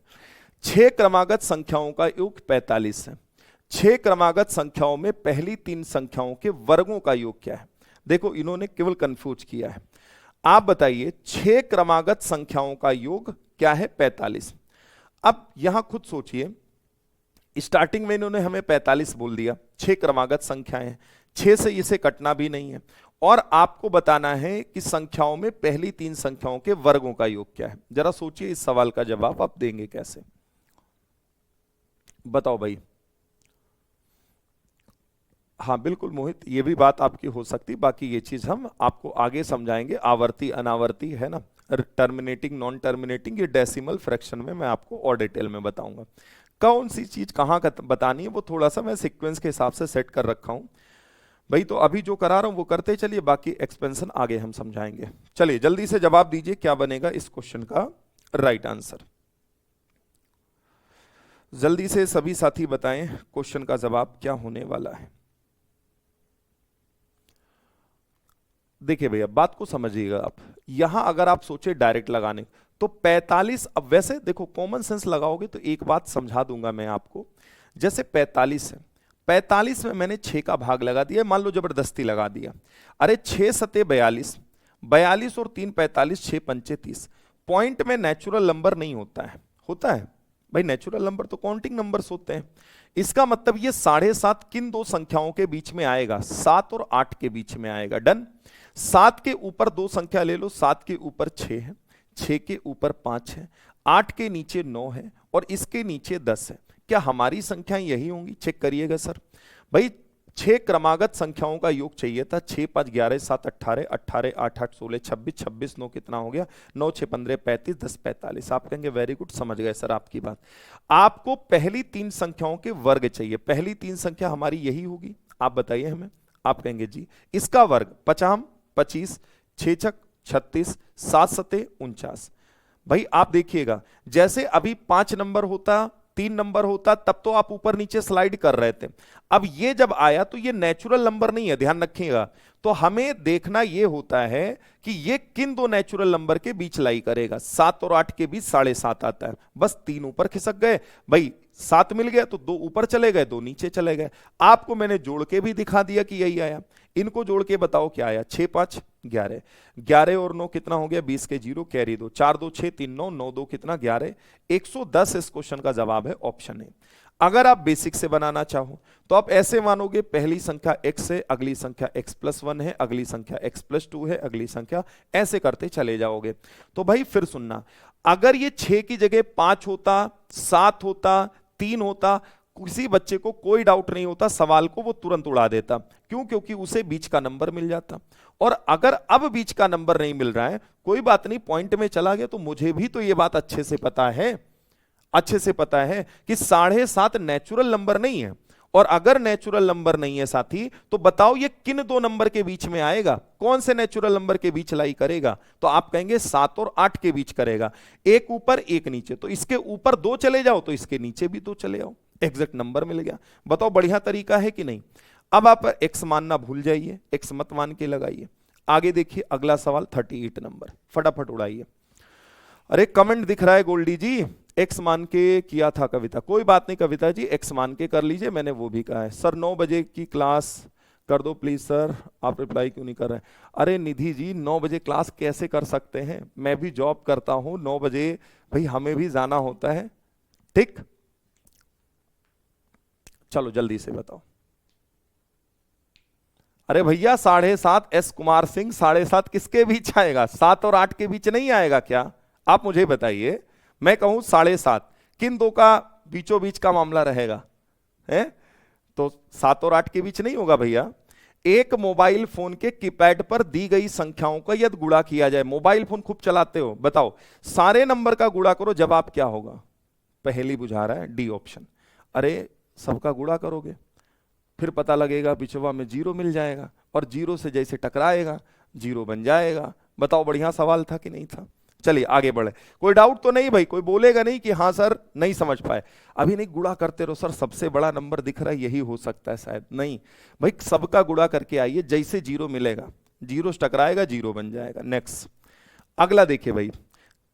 6 क्रमागत संख्याओं का योग 45 है। 6 क्रमागत संख्याओं में पहली 3 संख्याओं के वर्गों का योग क्या है? देखो इन्होंने केवल कंफ्यूज किया है। आप बताइए 6 क्रमागत संख्याओं का योग क्या है? 45। अब यहां खुद सोचिए, स्टार्टिंग में इन्होंने हमें 45 बोल दिया, 6 क्रमागत संख्याएं, 6 से इसे कटना भी नहीं है, और आपको बताना है कि संख्याओं में पहली 3 संख्याओं के वर्गों का योग क्या है। जरा सोचिए इस सवाल का जवाब आप देंगे कैसे? बताओ भाई। हाँ बिल्कुल मोहित, ये भी बात आपकी हो सकती, बाकी ये चीज हम आपको आगे समझाएंगे, आवर्ती अनावर्ती है ना, टर्मिनेटिंग नॉन टर्मिनेटिंग, ये डेसिमल फ्रैक्शन में मैं आपको और डिटेल में बताऊंगा। कौन सी चीज कहाँ का बतानी है वो थोड़ा सा मैं सीक्वेंस के हिसाब से सेट कर रखा हूं भाई। तो अभी जो करा रहा हूं वो करते चलिए, बाकी एक्सपेंशन आगे हम समझाएंगे। चलिए जल्दी से जवाब दीजिए, क्या बनेगा इस क्वेश्चन का राइट आंसर। जल्दी से सभी साथी बताएं क्वेश्चन का जवाब क्या होने वाला है। देखिए भैया बात को समझिएगा आप, यहां अगर आप सोचे डायरेक्ट लगाने तो 45, अब वैसे देखो कॉमन सेंस लगाओगे तो एक बात समझा दूंगा मैं आपको। जैसे 45 है, 45 में मैंने 6 का भाग लगा दिया, मान लो जबरदस्ती लगा दिया। अरे 6 सते 42, 42 और 3 45, 6 पंचे 30। पॉइंट में नेचुरल नंबर नहीं होता है, होता है भाई नेचुरल नंबर तो काउंटिंग नंबर्स होते हैं। इसका मतलब ये 7.5 किन दो संख्याओं के बीच में आएगा, 7 और 8 के बीच में आएगा। डन। 7 के ऊपर दो संख्या ले लो, 7 के ऊपर 6 है, 6 के ऊपर 5 है, 8 के नीचे 9 है और इसके नीचे 10 है। क्या हमारी संख्याएं यही होंगी? चेक करिएगा सर। भाई 6 क्रमागत संख्याओं का योग चाहिए था, 6 5 11 7 18, 18 8 8 16 26, 26 9 कितना हो गया, 9 6 15 35, 10 45। आप कहेंगे वेरी गुड, समझ गए सर आपकी बात। आपको पहली 3 संख्याओं के वर्ग चाहिए, पहली 3 संख्या हमारी यही होगी, आप बताइए हमें। आप कहेंगे जी इसका वर्ग 50 25, 6 छक 36, 7 सते 49। भाई आप देखिएगा जैसे अभी 5 नंबर होता, 3 नंबर होता, तब तो आप ऊपर नीचे स्लाइड कर रहे थे। अब ये जब आया तो ये नेचुरल नंबर नहीं है, ध्यान रखिएगा। तो हमें देखना ये होता है कि ये किन दो नेचुरल नंबर के बीच लाई करेगा। 7 और 8 के बीच 7.5 आता है, बस 3 ऊपर खिसक गए भाई, 7 मिल गया तो 2 ऊपर चले गए, 2 नीचे चले गए। आपको मैंने जोड़ के भी दिखा दिया कि यही आया। इनको जोड़ के बताओ क्या आया, 6 5 11, 11 और 9 कितना हो गया, 20 के 0 कैरी 2, 4 2 6 3 9, 9 2 कितना 11, 110 इस क्वेश्चन का जवाब है, ऑप्शन ए। अगर आप बेसिक से बनाना चाहो तो आप ऐसे मानोगे, पहली संख्या x है, अगली संख्या x प्लस 1 है, अगली संख्या x प्लस 2 है, अगली संख्या, ऐसे करते चले जाओगे। तो भाई फिर सुनना, अगर ये 6 की जगह 5 होता, 7 होता, 3 होता, किसी बच्चे को कोई डाउट नहीं होता, सवाल को वो तुरंत उड़ा देता। क्यों? क्योंकि उसे बीच का नंबर मिल जाता। और अगर अब बीच का नंबर नहीं मिल रहा है, कोई बात नहीं, पॉइंट में चला गया, तो मुझे भी तो ये बात अच्छे से पता है, अच्छे से पता है कि 7.5 नेचुरल नंबर नहीं है। और अगर नेचुरल नंबर नहीं है साथी, तो बताओ ये किन दो नंबर के बीच में आएगा, कौन से नेचुरल नंबर के बीच लाई करेगा? तो आप कहेंगे 7 और 8 के बीच करेगा, एक ऊपर एक नीचे। तो इसके ऊपर 2 चले जाओ तो इसके नीचे भी 2 चले जाओ, एग्जैक्ट नंबर मिल गया। बताओ बढ़िया तरीका है कि नहीं? अब आप x मानना भूल जाइए, x मत मान के लगाइए। आगे देखिए अगला सवाल 38 नंबर, फटाफट उड़ाइए। अरे कमेंट दिख रहा है गोल्डी जी, एक्स मान के किया था कविता, कोई बात नहीं कविता जी, एक्स मान के कर लीजिए, मैंने वो भी कहा है। सर 9 बजे की क्लास कर दो प्लीज सर, आप रिप्लाई क्यों नहीं कर रहे? अरे निधि जी 9 बजे क्लास कैसे कर सकते हैं, मैं भी जॉब करता हूं, 9 बजे भाई हमें भी जाना होता है, ठीक। चलो जल्दी से बताओ। अरे भैया 7.5 एस कुमार सिंह, 7.5 किसके बीच आएगा? 7 और 8 के बीच नहीं आएगा क्या? आप मुझे बताइए। मैं कहूं 7.5, किन दो का बीचों बीच का मामला रहेगा है? तो 7 और 8 के बीच नहीं होगा भैया। एक मोबाइल फोन के कीपैड पर दी गई संख्याओं का यदि गुणा किया जाए, मोबाइल फोन खूब चलाते हो, बताओ सारे नंबर का गुणा करो, जवाब क्या होगा? पहली बुझा रहा है, डी ऑप्शन। अरे सबका गुणा करोगे फिर पता लगेगा बिचवा में 0 मिल जाएगा, और 0 से जैसे टकराएगा 0 बन जाएगा। बताओ बढ़िया सवाल था कि नहीं था? चलिए आगे बढ़े। कोई डाउट तो नहीं भाई, कोई बोलेगा नहीं कि हाँ सर नहीं समझ पाए, अभी नहीं, गुणा करते रहो सर, सबसे बड़ा नंबर दिख रहा है यही हो सकता है शायद। नहीं भाई, सबका गुणा करके आइए, जैसे 0 मिलेगा 0 टकराएगा 0 बन जाएगा। नेक्स्ट अगला देखिए भाई,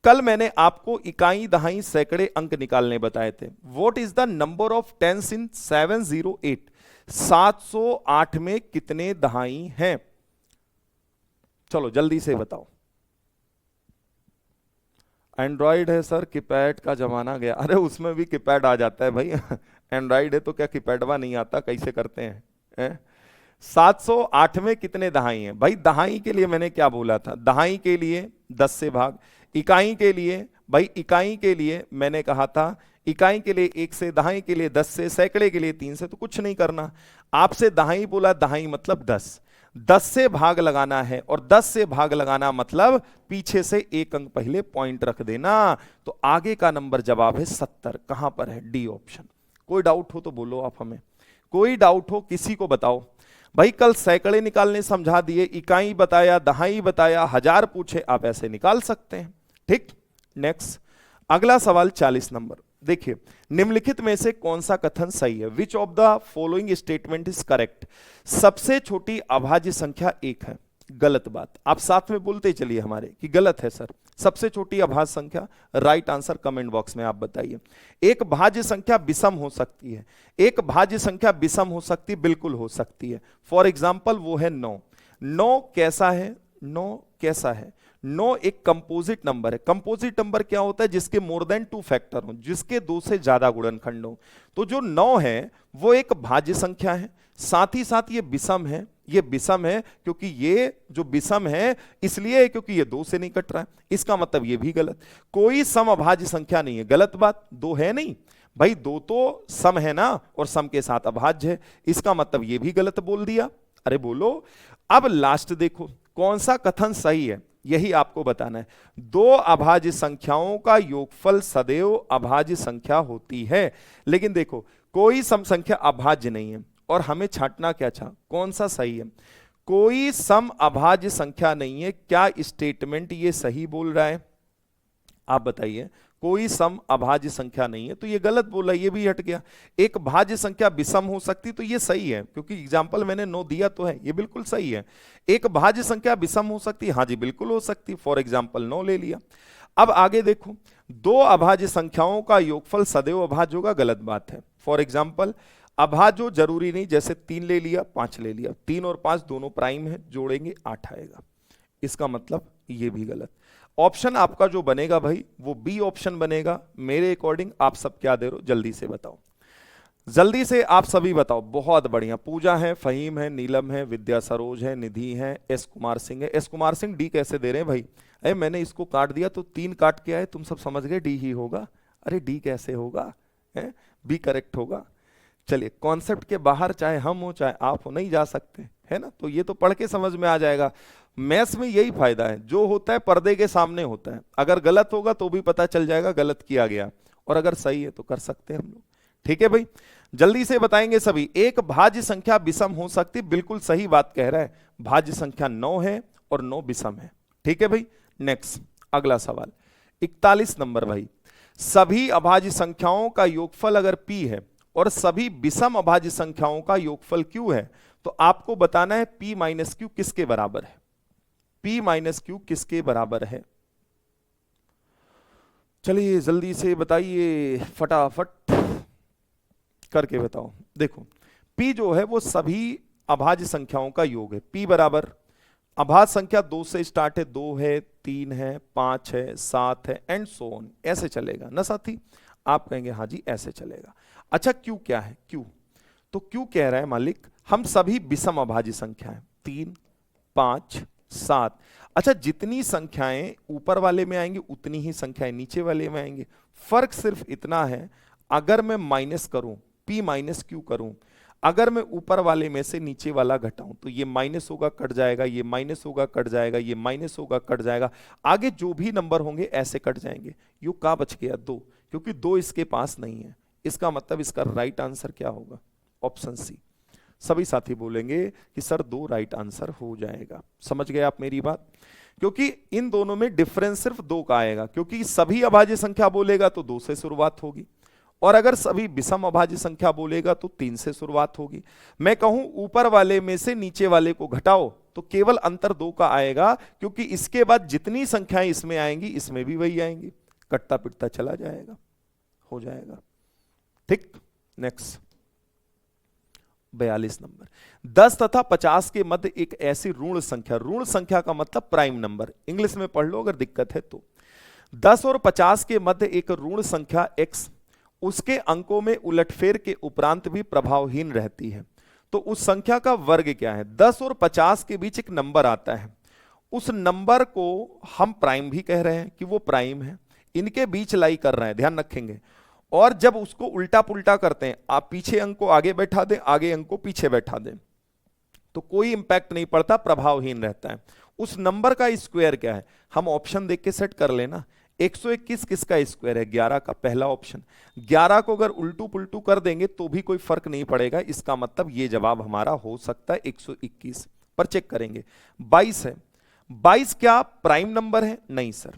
कल मैंने आपको इकाई दहाई सैकड़े अंक निकालने बताए थे। What is the number of tens in 708? 708 में कितने दहाई हैं? चलो जल्दी से बताओ। एंड्रॉइड है सर, कीपैड का जमाना गया। अरे उसमें भी कीपैड आ जाता है भाई एंड्रॉइड है तो क्या कीपैडवा नहीं आता? कैसे करते हैं? 708 में कितने दहाई हैं? भाई दहाई के लिए मैंने क्या बोला था, दहाई के लिए 10 से भाग, इकाई के लिए भाई, इकाई के लिए मैंने कहा था इकाई के लिए 1 से, दहाई के लिए 10 से, सैकड़े के लिए 3 से, तो कुछ नहीं करना। आपसे दहाई बोला, दहाई मतलब 10, 10 से भाग लगाना है, और 10 से भाग लगाना मतलब पीछे से एक अंक पहले पॉइंट रख देना। तो आगे का नंबर जवाब है 70। कहां पर है? D option. कोई डाउट हो तो बोलो आप हमें, कोई डाउट हो किसी को बताओ। भाई कल सैकड़े निकालने समझा दिए, इकाई बताया, दहाई बताया, हजार पूछे, आप ऐसे निकाल सकते हैं। ठीक, नेक्स्ट अगला सवाल 40 नंबर। देखिए, निम्नलिखित में से कौन सा कथन सही है? विच of the following statement is correct? सबसे छोटी अभाज्य संख्या 1 है। गलत बात। आप साथ में बोलते चलिए हमारे कि गलत है सर, सबसे छोटी अभाज्य संख्या। राइट आंसर कमेंट बॉक्स में आप बताइए। एक भाज्य संख्या विषम हो सकती है, एक भाज्य संख्या विषम हो सकती है, बिल्कुल हो सकती है। फॉर एग्जाम्पल वो है 9। 9 कैसा है? 9 कैसा है? 9 एक कंपोजिट नंबर है। कंपोजिट नंबर क्या होता है? जिसके मोर देन 2 फैक्टर हो, जिसके 2 से ज्यादा गुणनखंड हो। तो जो 9 है वो एक भाज्य संख्या है, साथ ही साथ ये विषम है। ये विषम है क्योंकि ये जो विषम है इसलिए है क्योंकि ये 2 से नहीं कट रहा है। इसका मतलब ये भी गलत। कोई समअभाज्य संख्या नहीं है, गलत बात। 2 है नहीं भाई, 2 तो सम है ना, और सम के साथ अभाज्य है, इसका मतलब ये भी गलत बोल दिया। अरे बोलो। अब लास्ट देखो कौन सा कथन सही है, यही आपको बताना है। 2 अभाज्य संख्याओं का योगफल सदैव अभाज्य संख्या होती है। लेकिन देखो कोई सम संख्या अभाज्य नहीं है, और हमें छांटना क्या था, कौन सा सही है? कोई सम अभाज्य संख्या नहीं है। क्या स्टेटमेंट ये सही बोल रहा है? आप बताइए। कोई सम अभाज्य संख्या नहीं है तो ये गलत बोला, ये भी हट गया। एक भाज्य संख्या विषम हो सकती तो ये सही है, क्योंकि एग्जाम्पल मैंने 9 दिया तो है, ये बिल्कुल सही है। एक भाज्य संख्या विषम हो सकती है, हाँ जी बिल्कुल हो सकती है। फॉर एग्जाम्पल 9 ले लिया। अब आगे देखो, 2 अभाज्य संख्याओं का योगफल सदैव अभाज्य होगा, गलत बात है। फॉर एग्जाम्पल अभाज्य जरूरी नहीं, जैसे 3 ले लिया, 5 ले लिया, 3 और 5 दोनों प्राइम है, जोड़ेंगे 8 आएगा। इसका मतलब ये भी गलत। ऑप्शन आपका जो बनेगा भाई वो बी ऑप्शन बनेगा। मेरे अकॉर्डिंग आप सब क्या दे रहे हो, जल्दी से बताओ, जल्दी से आप सभी बताओ। बहुत बढ़िया। पूजा है, फहीम है, नीलम है, विद्या सरोज है, निधि है, एस कुमार सिंह है। एस कुमार सिंह डी कैसे दे रहे हैं भाई? अरे मैंने इसको काट दिया तो 3 काट के आए, तुम सब समझ गए डी ही होगा। अरे डी कैसे होगा? है बी करेक्ट होगा। चलिए, कॉन्सेप्ट के बाहर चाहे हम हो चाहे आप हो नहीं जा सकते, है ना। तो ये तो पढ़ के समझ में आ जाएगा। मैथ्स में यही फायदा है, जो होता है पर्दे के सामने होता है। अगर गलत होगा तो भी पता चल जाएगा गलत किया गया, और अगर सही है तो कर सकते हैं हम लोग। ठीक है भाई, जल्दी से बताएंगे सभी। एक भाज्य संख्या विषम हो सकती, बिल्कुल सही बात कह रहा है। भाज्य संख्या 9 है और 9 विषम है। ठीक है भाई, नेक्स्ट अगला सवाल 41 नंबर। भाई सभी अभाज्य संख्याओं का योगफल अगर p है और सभी विषम अभाज्य संख्याओं का योगफल q है, तो आपको बताना है p माइनस q किसके बराबर है। p माइनस q किसके बराबर है? चलिए जल्दी से बताइए, फटाफट करके बताओ। देखो p जो है वो सभी अभाज्य संख्याओं का योग है। p बराबर अभाज्य संख्या 2 से स्टार्ट है, 2 है, 3 है, 5 है, 7 है, एंड सो ऑन। ऐसे चलेगा ना साथी? आप कहेंगे हाँ जी ऐसे चलेगा। अच्छा q क्या है? q तो q कह रहा है मालिक हम सभी विषम अभाज्य संख्या है, 3, 5, 7। अच्छा, जितनी संख्याएं ऊपर वाले में आएंगी उतनी ही संख्याएं नीचे वाले में आएंगी। फर्क सिर्फ इतना है, अगर मैं माइनस करूं, p माइनस q करूं, अगर मैं ऊपर वाले में से नीचे वाला घटाऊं तो ये माइनस होगा कट जाएगा, ये माइनस होगा कट जाएगा, ये माइनस होगा कट जाएगा, आगे जो भी नंबर होंगे ऐसे कट जाएंगे। यू का बच गया 2, क्योंकि 2 इसके पास नहीं है। इसका मतलब इसका राइट आंसर क्या होगा? Option C. सभी साथी बोलेंगे कि सर 2 राइट आंसर हो जाएगा। समझ गए आप मेरी बात? क्योंकि इन दोनों में डिफरेंस सिर्फ 2 का आएगा, क्योंकि सभी अभाज्य संख्या बोलेगा तो 2 से शुरुआत होगी, और अगर सभी विषम अभाज्य संख्या बोलेगा तो 3 से शुरुआत होगी। मैं कहूं ऊपर वाले में से नीचे वाले को घटाओ तो केवल अंतर 2 का आएगा, क्योंकि इसके बाद जितनी संख्याएं इसमें आएंगी इसमें भी वही आएंगी, कटता पिटता चला जाएगा, हो जाएगा। ठीक, नेक्स्ट 42 नंबर। 10 तथा 50 के मध्य एक ऐसी ऋण संख्या, ऋण संख्या का मतलब प्राइम नंबर, इंग्लिश में पढ़ लो अगर दिक्कत है तो। 10 और 50 के मध्य एक ऋण संख्या x उसके अंकों में उलटफेर के उपरांत भी प्रभावहीन रहती है, तो उस संख्या का वर्ग क्या है? 10 और 50 के बीच एक नंबर आता है, उस नंबर को हम प्राइम भी कह रहे हैं कि वो प्राइम है, इनके बीच लाई कर रहे हैं, ध्यान रखेंगे। और जब उसको उल्टा पुल्टा करते हैं, आप पीछे अंक को आगे बैठा दें, आगे अंक को पीछे बैठा दें, तो कोई इंपैक्ट नहीं पड़ता, प्रभावहीन रहता है। उस नंबर का स्क्वायर क्या है, हम ऑप्शन देख के सेट कर लेना। 121 किसका स्क्वायर है, 11 का, पहला ऑप्शन। 11 को अगर उल्टू पुल्टू कर देंगे तो भी कोई फर्क नहीं पड़ेगा, इसका मतलब ये जवाब हमारा हो सकता है 121। पर चेक करेंगे। 22 है, 22 क्या प्राइम नंबर है, नहीं सर।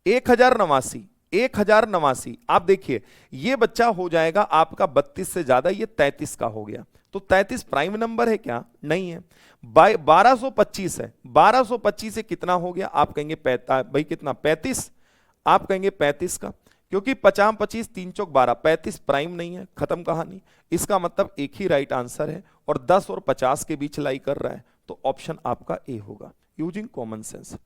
1089, 1089, आप देखिए ये बच्चा हो जाएगा आपका 32 से ज्यादा, ये 33 का हो गया, तो 33 प्राइम नंबर है क्या, नहीं है। 1225 है, 1225 से कितना हो गया, आप कहेंगे भाई कितना, 35, आप कहेंगे 35 का, क्योंकि 50 25 3 चौक 12, 35 प्राइम नहीं है, खत्म कहानी। इसका मतलब एक ही राइट आंसर है और 10 और 50 के बीच लाई कर रहा है, तो ऑप्शन आपका ए होगा, यूजिंग कॉमन सेंस।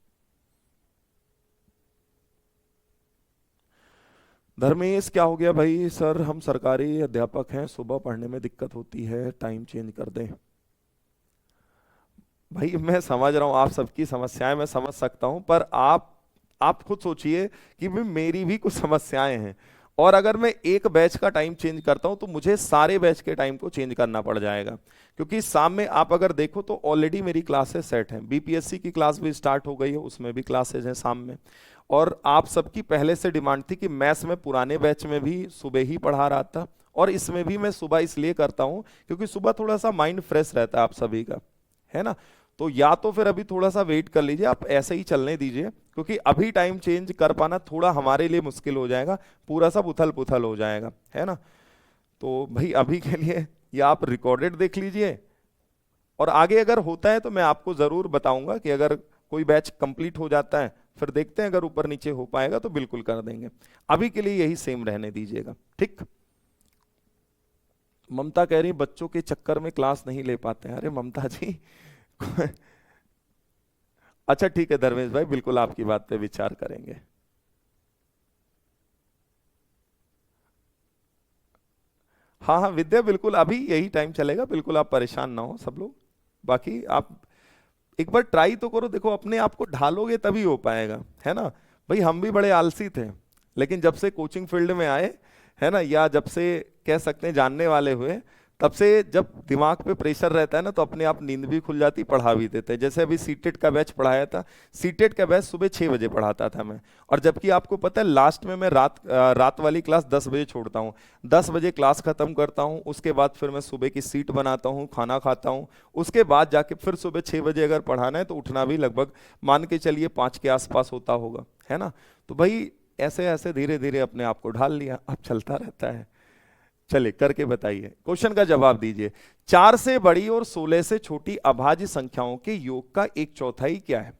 धर्मेश क्या हो गया भाई, सर हम सरकारी अध्यापक हैं, सुबह पढ़ने में दिक्कत होती है, टाइम चेंज कर दें। भाई मैं समझ रहा हूं आप सबकी समस्याएं, मैं समझ सकता हूं, पर आप खुद सोचिए कि भाई मेरी भी कुछ समस्याएं हैं, और अगर मैं एक बैच का टाइम चेंज करता हूं तो मुझे सारे बैच के टाइम को चेंज करना पड़ जाएगा, क्योंकि शाम में आप अगर देखो तो ऑलरेडी मेरी क्लासेस सेट हैं, बीपीएससी की क्लास भी स्टार्ट हो गई है, उसमें भी क्लासेज हैं शाम में। और आप सबकी पहले से डिमांड थी कि मैथ्स में पुराने बैच में भी सुबह ही पढ़ा रहा था, और इसमें भी मैं सुबह इसलिए करता हूं क्योंकि सुबह थोड़ा सा माइंड फ्रेश रहता है आप सभी का, है ना। तो या तो फिर अभी थोड़ा सा वेट कर लीजिए, आप ऐसे ही चलने दीजिए, क्योंकि अभी टाइम चेंज कर पाना थोड़ा हमारे लिए मुश्किल हो जाएगा, पूरा सब उथल पुथल हो जाएगा, है ना। तो भाई अभी के लिए या आप रिकॉर्डेड देख लीजिए, और आगे अगर होता है तो मैं आपको जरूर बताऊंगा कि अगर कोई बैच कंप्लीट हो जाता है, फिर देखते हैं अगर ऊपर नीचे हो पाएगा तो बिल्कुल कर देंगे। अभी के लिए यही सेम रहने दीजिएगा, ठीक। ममता कह रही बच्चों के चक्कर में क्लास नहीं ले पाते हैं, अरे ममता जी अच्छा ठीक है धर्मेश भाई, बिल्कुल आपकी बात पे विचार करेंगे। हाँ हाँ विद्या, बिल्कुल अभी यही टाइम चलेगा, बिल्कुल आप परेशान ना हो सब लोग। बाकी आप एक बार ट्राई तो करो, देखो अपने आप को ढालोगे तभी हो पाएगा, है ना। भाई हम भी बड़े आलसी थे, लेकिन जब से कोचिंग फील्ड में आए, है ना, या जब से कह सकते हैं जानने वाले हुए, तब से जब दिमाग पे प्रेशर रहता है ना तो अपने आप नींद भी खुल जाती, पढ़ा भी देते हैं। जैसे अभी सीटेट का बैच पढ़ाया था, सीटेट का बैच सुबह 6 बजे पढ़ाता था मैं, और जबकि आपको पता है लास्ट में मैं रात वाली क्लास 10 बजे छोड़ता हूँ, 10 बजे क्लास खत्म करता हूँ, उसके बाद फिर मैं सुबह की सीट बनाता हूँ, खाना खाता हूँ, उसके बाद जाके फिर सुबह 6 बजे अगर पढ़ाना है तो उठना भी लगभग मान के चलिए 5 के आसपास होता होगा, है ना। तो भाई ऐसे ऐसे धीरे धीरे अपने आप को ढाल लिया, अब चलता रहता है। चलिए करके बताइए, क्वेश्चन का जवाब दीजिए। 4 से बड़ी और 16 से छोटी अभाज्य संख्याओं के योग का 1/4 क्या है।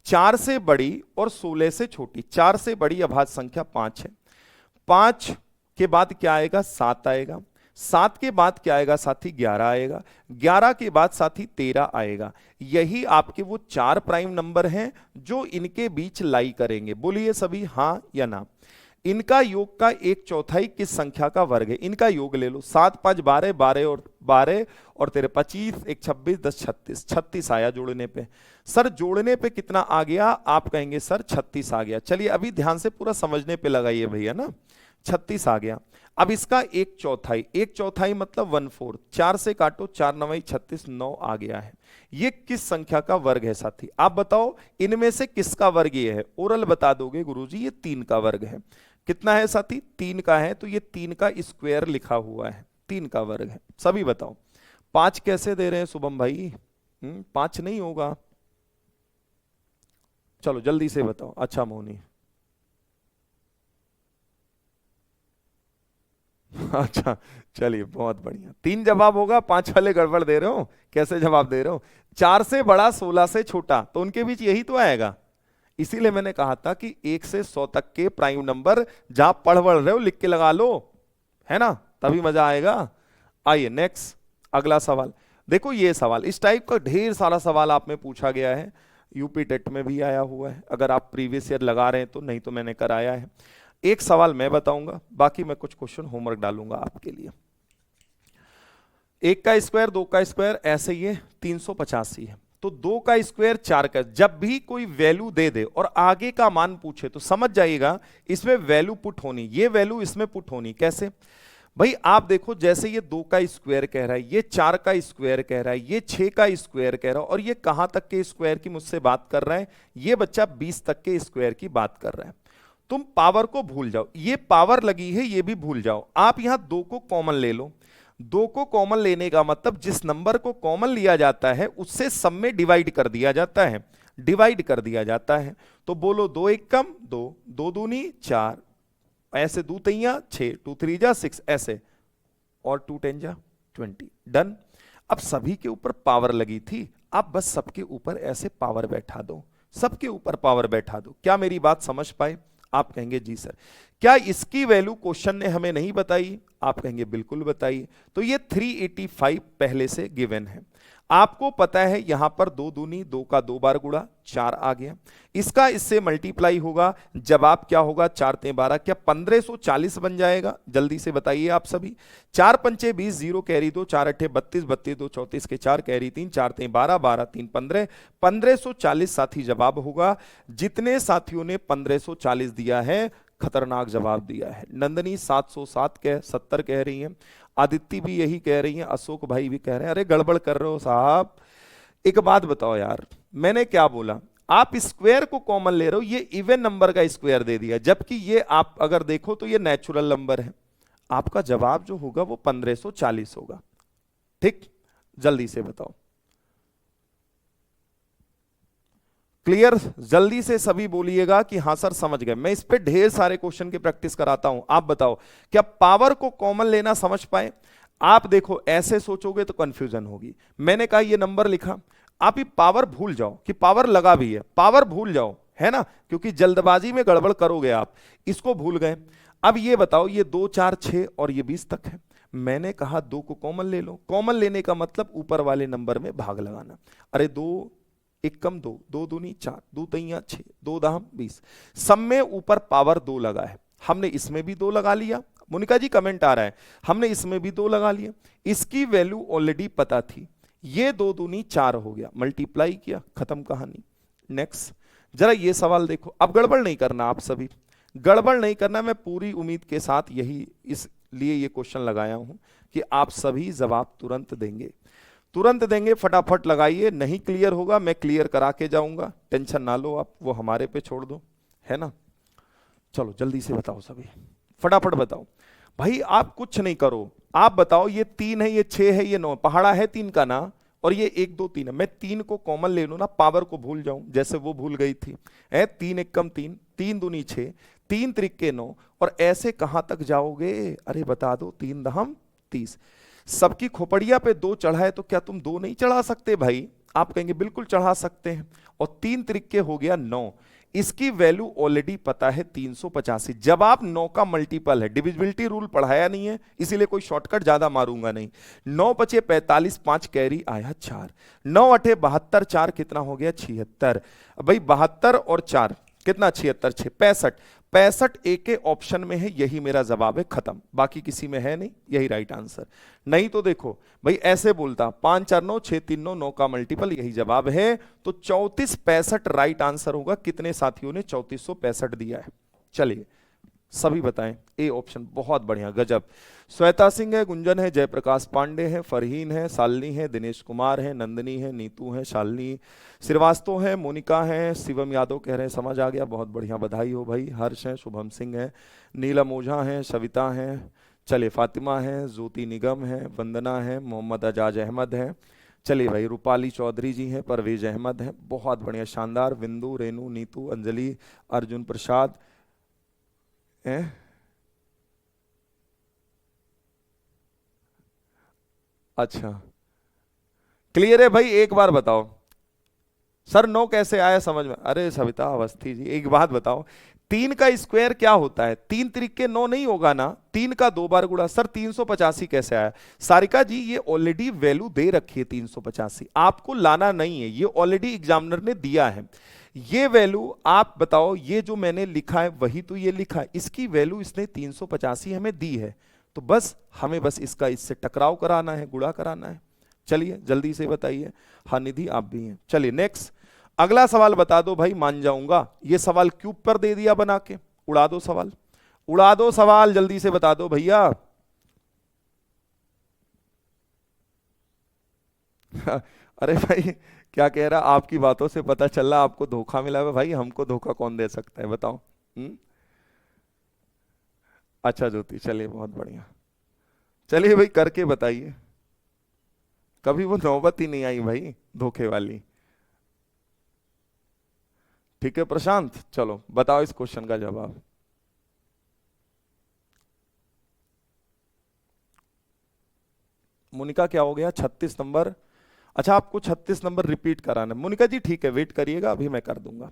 4 से बड़ी और 16 से छोटी, 4 से बड़ी अभाज्य संख्या 5 है, 5 के बाद क्या आएगा, 7 आएगा, 7 के बाद क्या आएगा साथी, 11 आएगा, 11 के बाद साथी 13 आएगा। यही आपके वो 4 प्राइम नंबर हैं जो इनके बीच लाई करेंगे। बोलिए सभी हाँ या ना। इनका योग का 1/4 किस संख्या का वर्ग है, इनका योग ले लो। 7 5 12, 12 और तेरे 25, 1 26, 10 36, 36 आया जोड़ने पे। सर जोड़ने पे कितना आ गया, आप कहेंगे सर 36 आ गया। चलिए अभी ध्यान से पूरा समझने पे लगाइए भैया ना, 36 आ गया। अब इसका 1/4, 1/4 मतलब 1/4, 4 से काटो, 4 9 36, 9 आ गया है। ये किस संख्या का वर्ग है साथी, आप बताओ इनमें से किसका वर्ग ये है। ओरल बता दोगे गुरुजी ये 3 का वर्ग है। कितना है साथी, 3 का है, तो ये 3 का स्क्वायर लिखा हुआ है, 3 का वर्ग है। सभी बताओ 5 कैसे दे रहे हैं शुभम भाई, 5 नहीं होगा, चलो जल्दी से बताओ। अच्छा मोनी अच्छा चलिए बहुत बढ़िया, 3 जवाब होगा, 5 वाले गड़बड़ दे रहे हो, कैसे जवाब दे रहे हो। 4 से बड़ा 16 से छोटा, तो उनके बीच यही तो आएगा। इसीलिए मैंने कहा था कि 1 से 100 तक के प्राइम नंबर जहां पढ़ रहे हो लिख के लगा लो, है ना, तभी मजा आएगा। आइए नेक्स्ट अगला सवाल देखो। ये सवाल इस टाइप का ढेर सारा सवाल आप में पूछा गया है, यूपी टेट में भी आया हुआ है, अगर आप प्रीवियस ईयर लगा रहे हैं तो, नहीं तो मैंने कराया है। एक सवाल मैं बताऊंगा, बाकी मैं कुछ क्वेश्चन होमवर्क डालूंगा आपके लिए। 1 का स्क्वायर 2 का स्क्वायर ऐसे ही है, 385 है। तो 2 का स्क्वायर 4 का। जब भी कोई वैल्यू दे दे और आगे का मान पूछे तो समझ जाइएगा इसमें वैल्यू पुट होनी, ये वैल्यू इसमें पुट होनी। कैसे भाई, आप देखो जैसे ये 2 का स्क्वायर कह रहा है, ये 4 का स्क्वायर कह रहा है, ये 6 का स्क्वायर कह रहा है, और ये कहां तक के स्क्वायर की मुझसे बात कर रहा है, ये बच्चा 20 तक के स्क्वायर की बात कर रहा है। तुम पावर को भूल जाओ, ये पावर लगी है ये भी भूल जाओ, आप यहां 2 को कॉमन ले लो। 2 को कॉमन लेने का मतलब जिस नंबर को कॉमन लिया जाता है उससे सब में डिवाइड कर दिया जाता है, डिवाइड कर दिया जाता है। तो बोलो 2 एक कम 2, 2 दूनी 4, ऐसे 2 तिया 6, 2 3 जा 6 ऐसे, और 2 10 जा 20, डन। अब सभी के ऊपर पावर लगी थी, आप बस सबके ऊपर ऐसे पावर बैठा दो, सबके ऊपर पावर बैठा दो। क्या मेरी बात समझ पाए? आप कहेंगे जी सर। क्या इसकी वैल्यू क्वेश्चन ने हमें नहीं बताई? आप कहेंगे बिल्कुल बताई। तो ये 385 पहले से गिवन है, आपको पता है यहां पर 2 दूनी 2 का 2 बार गुणा 4 आ गया, इसका इससे मल्टीप्लाई होगा, जवाब क्या होगा 4 3 12, क्या 1540 बन जाएगा? जल्दी से बताइए आप सभी। 4 पंचे 20, 0 कैरी 2, 4 अट्ठे 32, 32 2 34 के 4 कैरी 3, 4 3 12, 12 3 15, 1540 साथी जवाब होगा। जितने साथियों ने 1540 दिया है खतरनाक जवाब दिया है। नंदनी 707 कह 70 कह रही हैं, आदित्य भी यही कह रही हैं, अशोक भाई भी कह रहे हैं। अरे गड़बड़ कर रहे हो साहब। एक बात बताओ यार, मैंने क्या बोला? आप स्क्वायर को कॉमन ले रहे हो, ये इवन नंबर का स्क्वायर दे दिया, जबकि ये आप अगर देखो तो ये नेचुरल नंबर है। आपका जवाब जो होगा वो 1540 होगा। ठीक, जल्दी से बताओ। क्लियर? जल्दी से सभी बोलिएगा कि हां सर समझ गए। मैं इस पे ढेर सारे क्वेश्चन की प्रैक्टिस कराता हूं। आप बताओ क्या पावर को कॉमन लेना समझ पाए? आप देखो ऐसे सोचोगे तो कंफ्यूजन होगी। मैंने कहा ये नंबर लिखा, आप ये पावर भूल जाओ कि पावर लगा भी है, पावर भूल जाओ, है ना, क्योंकि जल्दबाजी में गड़बड़ करोगे आप, इसको भूल गए। अब ये बताओ ये 2 4 6 और ये 20 तक है। मैंने कहा 2 को कॉमन ले लो, कॉमन लेने का मतलब ऊपर वाले नंबर में भाग लगाना। अरे 2 एक कम 2, 2 दूनी 4, 2 तिया 6, 2 दाम 20, सब में ऊपर पावर 2 लगा है। हमने इसमें भी 2 लगा लिया। मोनिका जी कमेंट आ रहा है, हमने इसमें भी 2 लगा लिया। इसकी वैल्यू ऑलरेडी पता थी, ये 2 दूनी 4 हो गया, मल्टीप्लाई किया, खत्म कहानी। नेक्स्ट, जरा ये सवाल देखो। अब गड़बड़ नहीं करना, आप सभी गड़बड़ नहीं करना। मैं पूरी उम्मीद के साथ यही इसलिए ये क्वेश्चन लगाया हूं कि आप सभी जवाब तुरंत देंगे, तुरंत देंगे। फटाफट लगाइए, नहीं क्लियर होगा मैं क्लियर करा के जाऊंगा, टेंशन ना लो आप, वो हमारे पे छोड़ दो, है ना। चलो जल्दी से बताओ सभी, फटाफट बताओ भाई। आप कुछ नहीं करो, आप बताओ ये 3 है, ये 6 है, ये 9, पहाड़ा है 3 का ना, और ये 1 2 3 है। मैं 3 को कॉमन ले लूं ना, पावर को भूल जाऊं जैसे वो भूल गई थी। 3 एक कम 3, 3 दूनी 6, 3 त्रिके 9, और ऐसे कहां तक जाओगे? अरे बता दो, 3 दहम 30। सबकी खोपड़िया पे 2 चढ़ा है तो क्या तुम 2 नहीं चढ़ा सकते भाई? आप कहेंगे बिल्कुल चढ़ा सकते हैं। और 3 त्रिके हो गया 9, इसकी वैल्यू ऑलरेडी पता है 385। जब आप 9 का मल्टीपल है, डिविजिबिलिटी रूल पढ़ाया नहीं है इसीलिए कोई शॉर्टकट ज्यादा मारूंगा नहीं। 9 बचे 45, 5 कैरी आया 4, 9 अठे 72, 4 कितना हो गया 76। भाई 72 और 4 कितना 76, 6 65, 65 एक के ऑप्शन में है, यही मेरा जवाब है, खत्म। बाकी किसी में है नहीं, यही राइट आंसर। नहीं तो देखो भाई ऐसे बोलता 5 4 9 6 3 9, 9 का मल्टीपल, यही जवाब है। तो 34 65 राइट आंसर होगा। कितने साथियों ने 3465 दिया है? चलिए सभी बताएं। ए ऑप्शन, बहुत बढ़िया, गजब। श्वेता सिंह है, गुंजन है, जयप्रकाश पांडे है, फरहीन है, शालिनी है, दिनेश कुमार है, नंदनी है, नीतू है, शालिनी श्रीवास्तव है, मोनिका है, शिवम यादव कह रहे हैं समझ आ गया, बहुत बढ़िया, बधाई हो भाई। हर्ष है, शुभम सिंह है, नीलम ओझा है, सविता है, चले फातिमा है, ज्योति निगम है, वंदना है, मोहम्मद अजाज अहमद है, चलिए भाई रूपाली चौधरी जी हैं, परवेज अहमद है, बहुत बढ़िया, शानदार। बिंदु, रेनू, नीतू, अंजलि, अर्जुन प्रसाद है। अच्छा क्लियर है भाई? एक बार बताओ सर 9 कैसे आया समझ में? अरे सविता अवस्थी जी एक बात बताओ, 3 का स्क्वायर क्या होता है? 3 त्रिके 9 नहीं होगा ना, 3 का 2 बार गुणा। सर 385 कैसे आया? सारिका जी ये ऑलरेडी वैल्यू दे रखी है 385, आपको लाना नहीं है, ये ऑलरेडी एग्जामिनर ने दिया है। ये वैल्यू आप बताओ, ये जो मैंने लिखा है वही तो ये लिखा है, इसकी वैल्यू इसने 385 हमें दी है, तो बस हमें बस इसका इससे टकराव कराना है, गुणा कराना है, चलिए जल्दी से बताइए। हाँ निधि आप भी हैं। चलिए नेक्स्ट अगला सवाल बता दो भाई, मान जाऊंगा। ये सवाल क्यूब पर दे दिया बना के, उड़ा दो सवाल, उड़ा दो सवाल, जल्दी से बता दो भैया। अरे भाई क्या कह रहा, आपकी बातों से पता चल रहा आपको धोखा मिला है भाई, हमको धोखा कौन दे सकता है बताओ। अच्छा ज्योति, चलिए बहुत बढ़िया। चलिए भाई करके बताइए, कभी वो नौबत ही नहीं आई भाई धोखे वाली। ठीक है प्रशांत, चलो बताओ इस क्वेश्चन का जवाब। मोनिका क्या हो गया, 36 नंबर। अच्छा आपको 36 नंबर रिपीट कराना है मोनिका जी, ठीक है वेट करिएगा, अभी मैं कर दूंगा।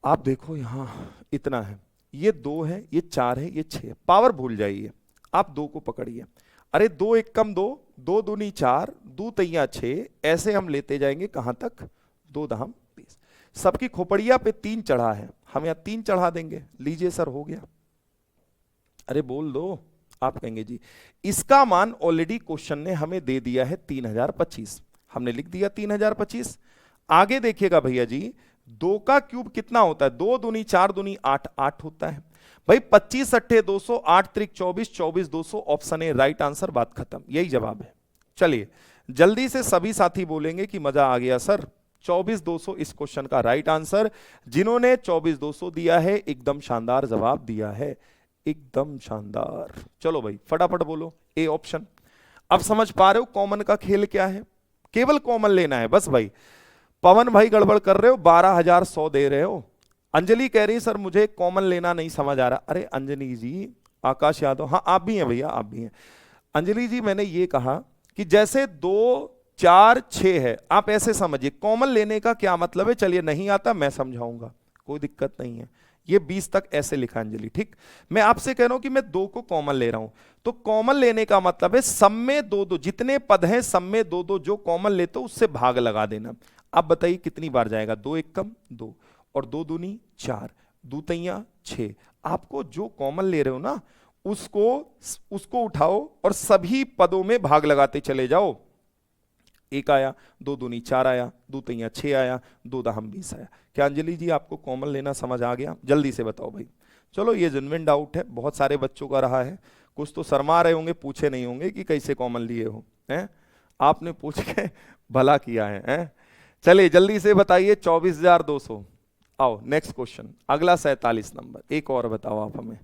आप देखो यहां इतना है, ये 2 है, ये 4 है, ये 6, पावर भूल जाइए, आप 2 को पकड़िए। अरे 2 एक कम 2, 2 दूनी 4, 2 तैया 6, ऐसे हम लेते जाएंगे कहां तक, 2 दहम 20। सबकी खोपड़िया पे 3 चढ़ा है, हम यहां 3 चढ़ा देंगे, लीजिए सर हो गया। अरे बोल दो, आप कहेंगे जी इसका मान ऑलरेडी क्वेश्चन ने हमें दे दिया है 3025, हमने लिख दिया 3025। आगे देखिएगा भैया जी, 2 का क्यूब कितना होता है, 2 दूनी 4 दूनी 8, 8 होता है भाई। 25 अट्ठे 200, 8 त्रिक 24, 24 200, ऑप्शन ए राइट आंसर, बात खत्म, यही जवाब है। चलिए जल्दी से सभी साथी बोलेंगे कि मजा आ गया सर। 24 200 इस क्वेश्चन का राइट आंसर, जिन्होंने 24 200 दिया है एकदम शानदार जवाब दिया है, एकदम शानदार। चलो भाई फटाफट बोलो ए ऑप्शन। अब समझ पा रहे हो कॉमन का खेल क्या है, केवल कॉमन लेना है बस भाई। पवन भाई गड़बड़ कर रहे हो, 12,100 दे रहे हो। अंजलि कह रही सर मुझे कॉमन लेना नहीं समझ आ रहा। अरे अंजलि जी, आकाश यादव, हाँ आप भी हैं भैया, आप भी हैं। अंजलि जी मैंने ये कहा कि जैसे 2 4 6 है, आप ऐसे समझिए कॉमन लेने का क्या मतलब है। चलिए नहीं आता मैं समझाऊंगा, कोई दिक्कत नहीं है। ये 20 तक ऐसे लिखा अंजलि, ठीक। मैं आपसे कह रहा हूं कि मैं 2 को कॉमन ले रहा हूं, तो कॉमन लेने का मतलब है सब में 2 2, जितने पद हैं सब में 2 2, जो कॉमन लेते हो उससे भाग लगा देना। अब बताइए कितनी बार जाएगा, 2 एक कम 2, और 2 दूनी 4, 2 तैया 6। आपको जो कॉमन ले रहे हो ना उसको उठाओ और सभी पदों में भाग लगाते चले जाओ। 1 आया, 2 दूनी 4 आया, 2 तैया 6 आया, 2 दहम 20 आया। क्या अंजलि जी आपको कॉमन लेना समझ आ गया, जल्दी से बताओ भाई। चलो ये जेन्युइन डाउट है, बहुत सारे बच्चों का रहा है, कुछ तो शर्मा रहे होंगे, पूछे नहीं होंगे कि कैसे कॉमन लिए हो, हैं आपने पूछ के भला किया है, हैं। चलिए जल्दी से बताइए 24,200। आओ नेक्स्ट क्वेश्चन, अगला 47 नंबर। एक और बताओ आप हमें,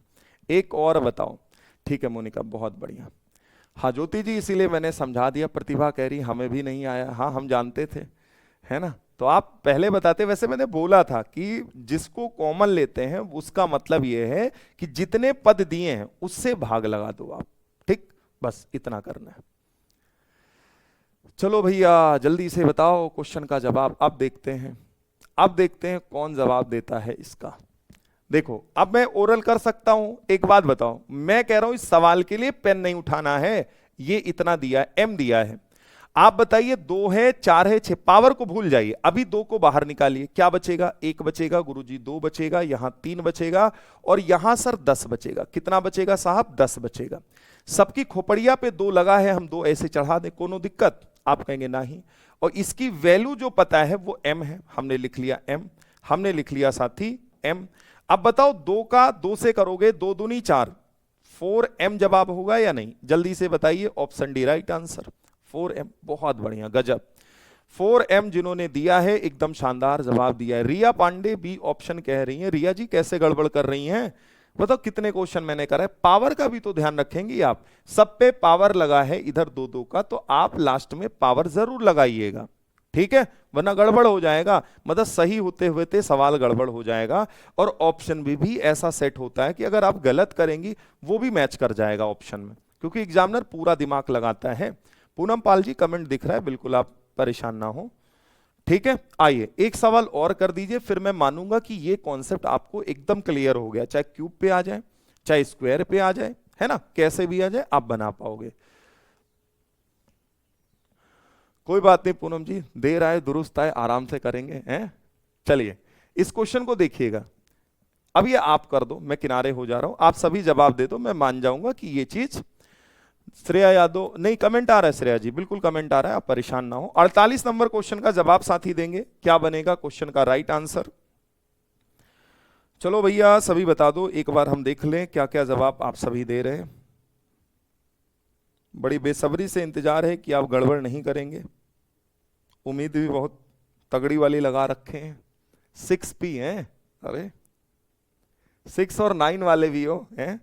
एक और बताओ। ठीक है मोनिका बहुत बढ़िया। हाँ ज्योति जी इसीलिए मैंने समझा दिया, प्रतिभा कह रही हमें भी नहीं आया, हाँ हम जानते थे, है ना। तो आप पहले बताते, वैसे मैंने बोला था कि जिसको कॉमन लेते हैं उसका मतलब यह है कि जितने पद दिए हैं उससे भाग लगा दो आप, ठीक, बस इतना करना है। चलो भैया जल्दी से बताओ क्वेश्चन का जवाब। अब देखते हैं, अब देखते हैं कौन जवाब देता है इसका। देखो अब मैं ओरल कर सकता हूं, एक बात बताओ, मैं कह रहा हूं इस सवाल के लिए पेन नहीं उठाना है, ये इतना दिया है, एम दिया है। आप बताइए 2 है 4 है 6, पावर को भूल जाइए, अभी 2 को बाहर निकालिए, क्या बचेगा, 1 बचेगा गुरुजी, 2 बचेगा, यहां 3 बचेगा, और यहां सर 10 बचेगा। कितना बचेगा साहब, 10 बचेगा। सबकी खोपड़िया पे 2 लगा है, हम 2 ऐसे चढ़ा दें, कोनो दिक्कत, आप कहेंगे नहीं। और इसकी वैल्यू जो पता है वो m है, हमने लिख लिया m, हमने लिख लिया साथी m। अब बताओ 2 का 2 से करोगे, 2 दूनी 4, 4m जवाब होगा या नहीं, जल्दी से बताइए। Option D right answer, 4m, बहुत बढ़िया गजब। 4m जिन्होंने दिया है एकदम शानदार जवाब दिया है। रिया पांडे बी ऑप्शन कह रही हैं। रिया जी कैसे गड़बड़ कर रही हैं, बताओ कितने क्वेश्चन मैंने करा है। पावर का भी तो ध्यान रखेंगी आप, सब पे पावर लगा है इधर 2 2 का, तो आप लास्ट में पावर जरूर लगाइएगा, ठीक है, वरना गड़बड़ हो जाएगा, मतलब सही होते हुए ते सवाल गड़बड़ हो जाएगा। और ऑप्शन भी ऐसा सेट होता है कि अगर आप गलत करेंगी वो भी मैच कर जाएगा ऑप्शन में, क्योंकि एग्जामिनर पूरा दिमाग लगाता है। पूनम पाल जी कमेंट दिख रहा है, बिल्कुल आप परेशान ना हो, ठीक है। आइए एक सवाल और कर दीजिए, फिर मैं मानूंगा कि ये कॉन्सेप्ट आपको एकदम क्लियर हो गया, चाहे क्यूब पे आ जाए चाहे स्क्वायर पे आ जाए, है ना, कैसे भी आ जाए आप बना पाओगे। कोई बात नहीं पूनम जी, देर आए दुरुस्त आए, आराम से करेंगे, हैं। चलिए इस क्वेश्चन को देखिएगा, अब ये आप कर दो, मैं किनारे हो जा रहा हूं, आप सभी जवाब दे दो, मैं मान जाऊंगा कि ये चीज श्रेया यादव, नहीं कमेंट आ रहा है श्रेया जी, बिल्कुल कमेंट आ रहा है, आप परेशान ना हो। 48 नंबर क्वेश्चन का जवाब साथी देंगे, क्या बनेगा क्वेश्चन का राइट आंसर? चलो भैया सभी बता दो, एक बार हम देख लें क्या क्या जवाब आप सभी दे रहे हैं। बड़ी बेसब्री से इंतजार है कि आप गड़बड़ नहीं करेंगे, उम्मीद भी बहुत तगड़ी वाली लगा रखे हैं। 6P हैं, अरे 6 और 9 वाले भी हो हैं,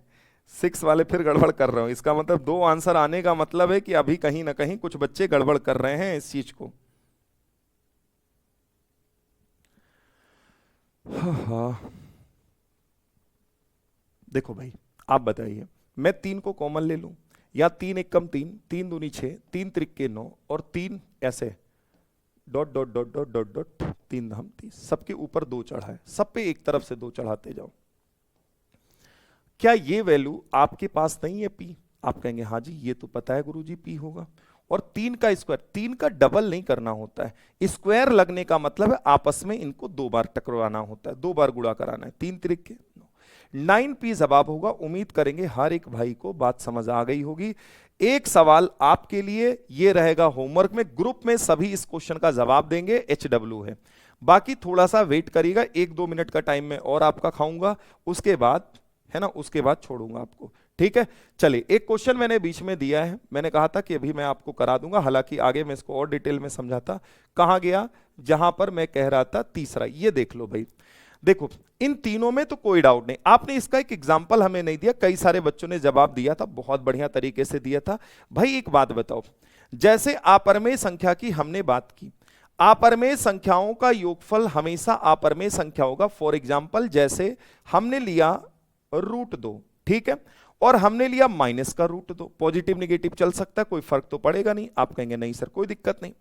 6 वाले फिर गड़बड़ कर रहे हो, इसका मतलब 2 आंसर आने का मतलब है कि अभी कहीं ना कहीं कुछ बच्चे गड़बड़ कर रहे हैं इस चीज को। हाँ देखो भाई, आप बताइए, मैं 3 को कॉमन ले लूं या 3 एक कम 3, 3 दूनी 6, 3 त्रिक 9 और 3 ऐसे dot dot dot dot dot dot 3 धाम 30, सबके ऊपर 2 चढ़ा है, सब पे एक तरफ से 2 चढ़ाते जाओ। क्या ये वैल्यू आपके पास नहीं है पी? आप कहेंगे हाँ जी ये तो पता है गुरुजी पी होगा। और 3 का स्क्वायर, 3 का डबल नहीं करना होता है, स्क्वायर लगने का मतलब है आपस में इनको 2 बार टकराना होता है, 2 बार गुणा कराना है। 3 त्रिक के 9P जवाब होगा। उम्मीद करेंगे हर एक भाई को बात समझ आ गई होगी। एक सवाल आपके लिए ये रहेगा होमवर्क में, ग्रुप में सभी इस क्वेश्चन का जवाब देंगे, HW है, बाकी थोड़ा सा वेट करिएगा, 1-2 मिनट का टाइम में और आपका खाऊंगा, उसके बाद है ना, उसके बाद छोड़ूंगा आपको, ठीक है। चलिए एक क्वेश्चन मैंने बीच में दिया है, मैंने कहा था कि अभी मैं आपको करा दूंगा, हालांकि आगे मैं इसको और डिटेल में समझाता। कहां गया? जहां पर मैं कह रहा था तीसरा, ये देख लो भाई, देखो इन तीनों में तो कोई डाउट नहीं। आपने इसका एक एग्जाम्पल हमें नहीं दिया, कई सारे बच्चों ने जवाब दिया था, बहुत बढ़िया तरीके से दिया था। भाई एक बात बताओ, जैसे अपरमेय संख्या की हमने बात की, अपरमेय संख्याओं का योगफल हमेशा अपरमेय संख्या होगा। फॉर एग्जाम्पल जैसे हमने लिया √2, ठीक है, और हमने लिया माइनस का √2, पॉजिटिव निगेटिव चल सकता है, कोई फर्क तो पड़ेगा नहीं। आप कहेंगे नहीं सर कोई दिक्कत नहीं।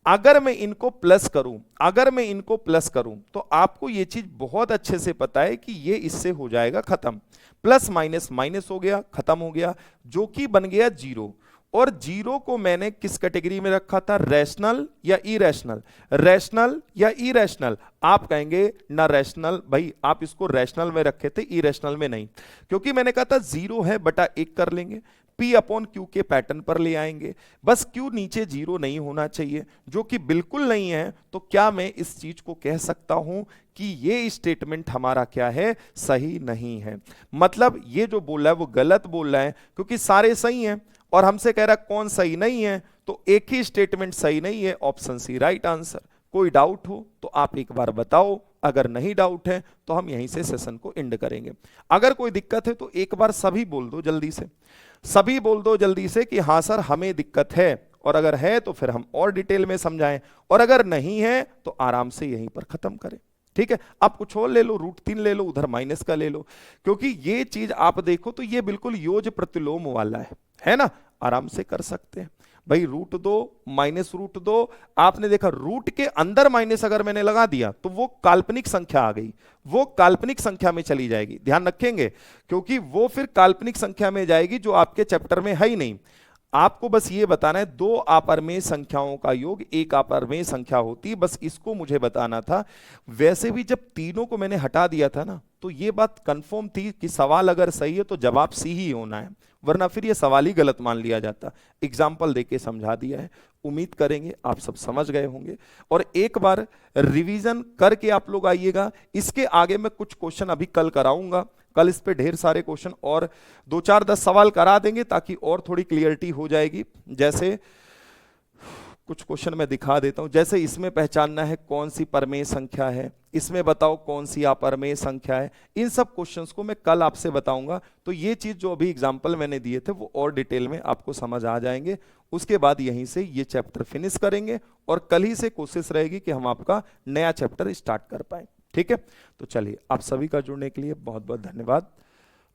अगर मैं इनको प्लस करूं, अगर मैं इनको प्लस करूं तो आपको यह चीज बहुत अच्छे से पता है कि ये इससे हो जाएगा खत्म, प्लस माइनस माइनस हो गया, खत्म हो गया, जो कि बन गया 0। और 0 को मैंने किस कैटेगरी में रखा था? रैशनल या इरेशनल? रैशनल या इरेशनल? आप कहेंगे ना रैशनल, भाई आप इसको रैशनल में रखे थे, इरेशनल में नहीं, क्योंकि मैंने कहा था 0 है बटा 1 कर लेंगे, P अपॉन Q के पैटर्न पर ले आएंगे, बस Q नीचे 0 नहीं होना चाहिए, जो कि बिल्कुल नहीं है। तो क्या मैं इस चीज को कह सकता हूं कि ये स्टेटमेंट हमारा क्या है? सही नहीं है। मतलब ये जो बोल रहा है वो गलत बोल रहा है, क्योंकि सारे सही हैं और हमसे कह रहा है कौन सही नहीं है, तो एक ही स्टेटमेंट सही नहीं है, ऑप्शन सी राइट आंसर। कोई डाउट हो तो आप एक बार बताओ, अगर नहीं डाउट है तो हम यहीं से सेशन को एंड करेंगे। अगर कोई दिक्कत है तो एक बार सभी बोल दो जल्दी से, सभी बोल दो जल्दी से कि हाँ सर हमें दिक्कत है, और अगर है तो फिर हम और डिटेल में समझाएं, और अगर नहीं है तो आराम से यहीं पर खत्म करें, ठीक है। आप कुछ और ले लो, √3 ले लो, उधर माइनस का ले लो, क्योंकि ये चीज आप देखो तो ये बिल्कुल योज प्रतिलोम वाला है ना, आराम से कर सकते हैं। भाई √2 माइनस √2, आपने देखा रूट के अंदर माइनस अगर मैंने लगा दिया तो वो काल्पनिक संख्या आ गई, वो काल्पनिक संख्या में चली जाएगी, ध्यान रखेंगे, क्योंकि वो फिर काल्पनिक संख्या में जाएगी जो आपके चैप्टर में है ही नहीं। आपको बस ये बताना है 2 अपरमेय संख्याओं का योग 1 अपरमेय संख्या होती है, बस इसको मुझे बताना था। वैसे भी जब तीनों को मैंने हटा दिया था ना, तो ये बात कंफर्म थी कि सवाल अगर सही है तो जवाब सी ही होना है, वरना फिर ये सवाल ही गलत मान लिया जाता। एग्जाम्पल देके समझा दिया है, उम्मीद करेंगे आप सब समझ गए होंगे, और एक बार रिवीजन करके आप लोग आइएगा। इसके आगे मैं कुछ क्वेश्चन अभी कल कराऊंगा, कल इस पे ढेर सारे क्वेश्चन और 2-4-10 सवाल करा देंगे ताकि और थोड़ी क्लियरिटी हो जाएगी। जैसे कुछ क्वेश्चन मैं दिखा देता हूं, जैसे इसमें पहचानना है कौन सी परमेय संख्या है, इसमें बताओ कौन सी अपरमेय संख्या है, इन सब क्वेश्चंस को मैं कल आपसे बताऊंगा। तो ये चीज जो अभी एग्जांपल मैंने दिए थे वो और डिटेल में आपको समझ आ जाएंगे। उसके बाद यहीं से ये चैप्टर फिनिश करेंगे और कल ही से कोशिश रहेगी कि हम आपका नया चैप्टर स्टार्ट कर पाए, ठीक है। तो चलिए आप सभी का जुड़ने के लिए बहुत बहुत धन्यवाद।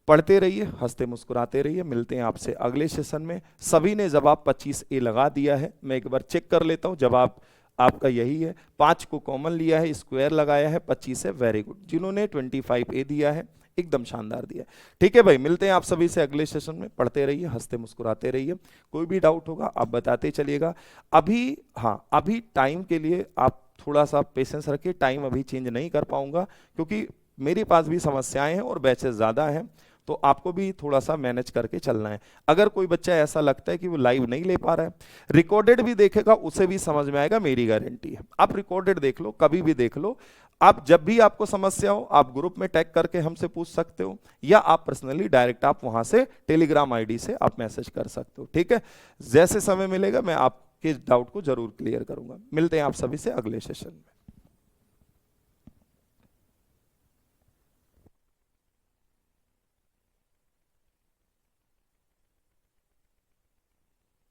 पढ़ते रहिए, हंसते मुस्कुराते रहिए, मिलते हैं आपसे अगले सेशन में। सभी ने जवाब 25A लगा दिया है, मैं एक बार चेक कर लेता हूं, जवाब आपका यही है। 5 को कॉमन लिया है, स्क्वायर लगाया है, 25 है, वेरी गुड। जिन्होंने 25A दिया है एकदम शानदार दिया, ठीक है भाई। मिलते हैं आप सभी से अगले सेशन में। पढ़ते रहिए, हंसते मुस्कुराते रहिए, कोई भी डाउट होगा आप बताते चलिएगा। अभी हाँ, अभी टाइम के लिए आप थोड़ा सा पेशेंस रखिए, टाइम अभी चेंज नहीं कर पाऊंगा क्योंकि मेरे पास भी समस्याएं हैं और बैचेस ज्यादा हैं। तो आपको भी थोड़ा सा मैनेज करके चलना है। अगर कोई बच्चा ऐसा लगता है कि वो लाइव नहीं ले पा रहा है, रिकॉर्डेड भी देखेगा, उसे भी समझ में आएगा, मेरी गारंटी है। आप रिकॉर्डेड देख लो, कभी भी देख लो। आप जब भी आपको समस्या हो, आप ग्रुप में टैग करके हमसे पूछ सकते हो, या आप पर्सनली डायरेक्ट आप वहां से टेलीग्राम आईडी से आप मैसेज कर सकते हो। ठीक है, जैसे समय मिलेगा मैं आपके डाउट को जरूर क्लियर करूंगा। मिलते हैं आप सभी से अगले सेशन में।